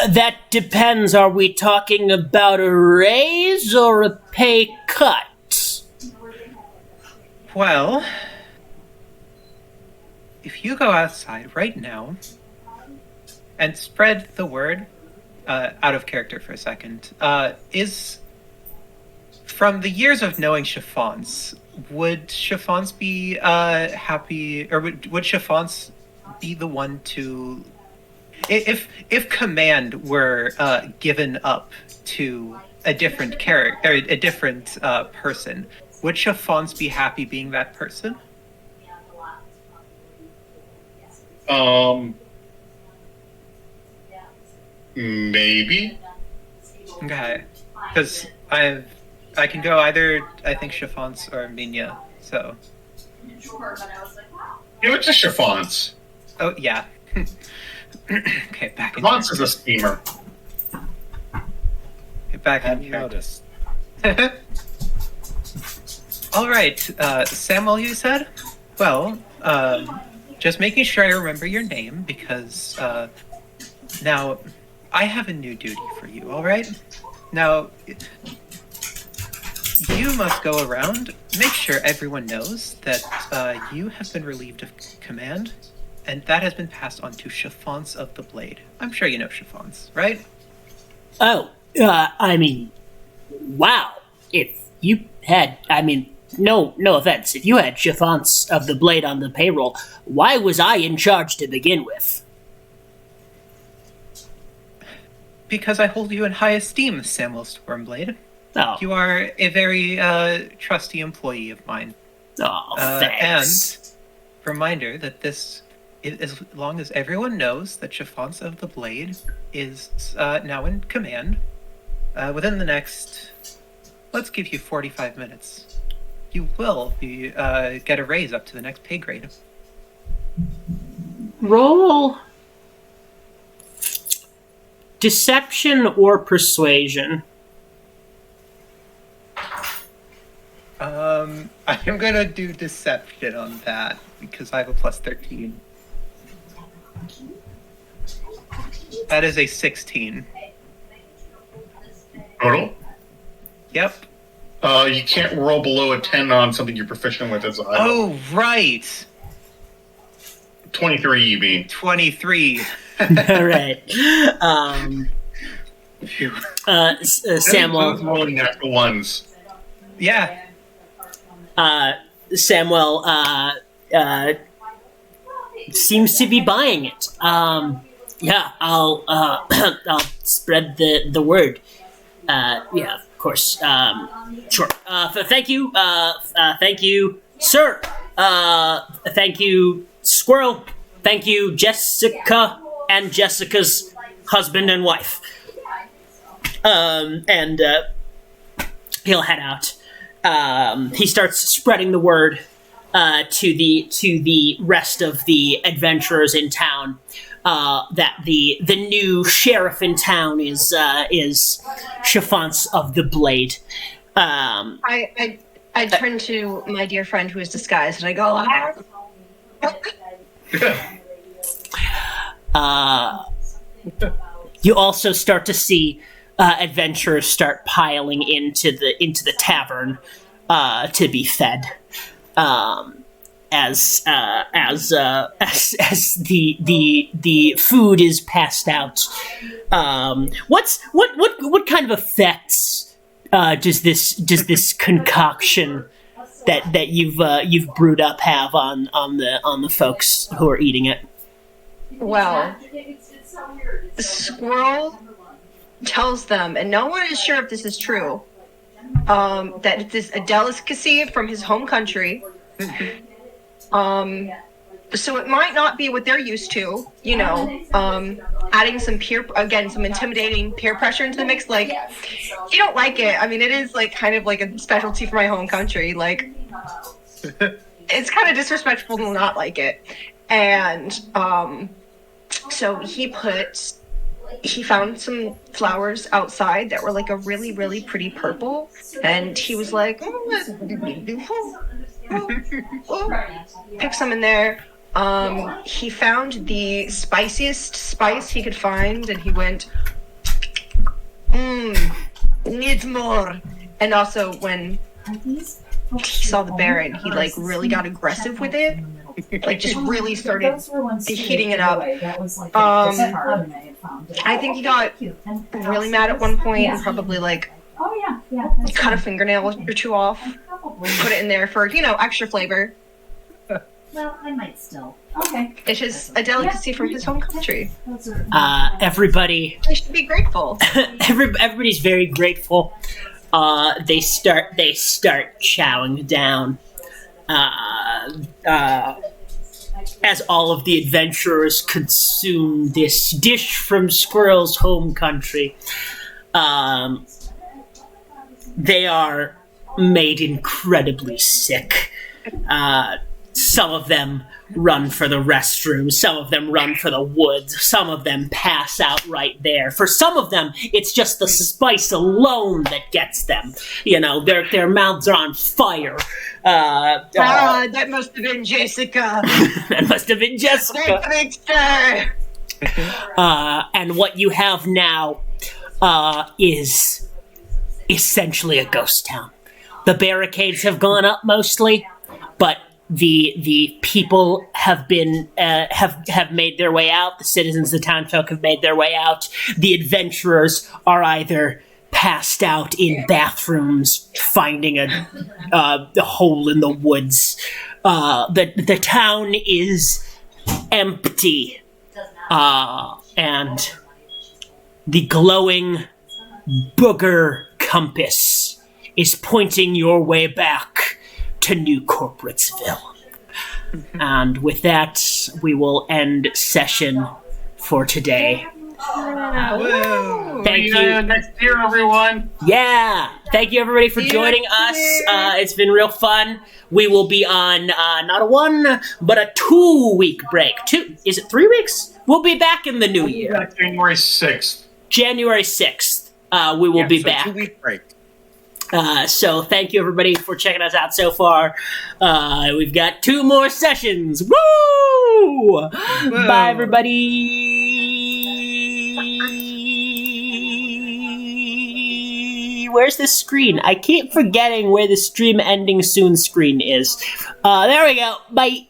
That depends. Are we talking about a raise or a pay cut? Well, if you go outside right now and spread the word, out of character for a second, is from the years of knowing Chiffons, would Chiffons be happy, or would Chiffons be the one to, if command were given up to a different character, or a different person, would Chiffons be happy being that person? Maybe. Okay, because I can go either, I think, Chiffons or Minya, so. Give it to Chiffons. Oh, yeah. Okay, back in Chiffons is a schemer. Get back in Hadn't character. noticed. All right, Samuel, you said? Well, just making sure I remember your name, because now I have a new duty for you, all right? Now, you must go around, make sure everyone knows that you have been relieved of command, and that has been passed on to Chiffons of the Blade. I'm sure you know Chiffons, right? Oh, I mean, wow. If you had, no offense, if you had Chiffons of the Blade on the payroll, why was I in charge to begin with? Because I hold you in high esteem, Samuel Stormblade. Oh, You are a very trusty employee of mine. thanks. And reminder that this, as long as everyone knows that Chiffons of the Blade is now in command, within the next, let's give you 45 minutes, you will be get a raise up to the next pay grade. Roll deception or persuasion. I'm gonna do deception on that because I have a plus 13. That is a 16. Total? Yep. You can't roll below a 10 on something you're proficient with as a high level. Oh, right. 23, you mean. 23. All right. Samuel. Rolling natural ones. Yeah. Samuel seems to be buying it. Yeah, I'll I'll spread the word. Yeah, of course. Sure. Thank you. Thank you, sir. Thank you, Squirrel. Thank you, Jessica and Jessica's husband and wife. And he'll head out. He starts spreading the word to the rest of the adventurers in town that the new sheriff in town is Chiffons of the Blade. I turn to my dear friend who is disguised and I go, You also start to see adventurers start piling into the tavern to be fed. As the food is passed out. What kind of effects does this concoction that you've brewed up have on the folks who are eating it? well, Squirrel tells them, and no one is sure if this is true, that it is a delicacy from his home country. So it might not be what they're used to, adding some some intimidating peer pressure into the mix. Like, if you don't like it, I mean, it is like kind of like a specialty for my home country. Like, it's kind of disrespectful to not like it. And so he puts he found some flowers outside that were like a really, really pretty purple, and he was like, pick some in there. He found the spiciest spice he could find, and he went, needs more. And also, when he saw the Baron, he like really got aggressive with it, like just really started heating it up. I think he got really mad at one point and probably like cut a fingernail or two off, put it in there for, extra flavor. Well, I might still. Okay. It is a delicacy from his home country. Everybody. They should be grateful. Everybody's very grateful. They start chowing down. As all of the adventurers consume this dish from Squirrel's home country, they are made incredibly sick. Some of them run for the restroom, some of them run for the woods, some of them pass out right there. For some of them, it's just the spice alone that gets them. Their mouths are on fire. That must have been Jessica. That must have been Jessica. And what you have now is essentially a ghost town. The barricades have gone up mostly, but the people have been have made their way out. The citizens, the townfolk have made their way out. The adventurers are either passed out in bathrooms, finding a hole in the woods. The town is empty, and the glowing booger compass is pointing your way back to New Corporatesville. And with that, we will end session for today. Thank you. Next year, everyone. Yeah. Thank you, everybody, for joining us. It's been real fun. We will be on not a 1, but a 2-week break. Is it 3 weeks? We'll be back in the new year. January 6th. January 6th, we will be back. 2-week break. So thank you, everybody, for checking us out so far. We've got 2 more sessions. Woo! Bye, everybody. Where's the screen? I keep forgetting where the stream ending soon screen is. There we go. Bye.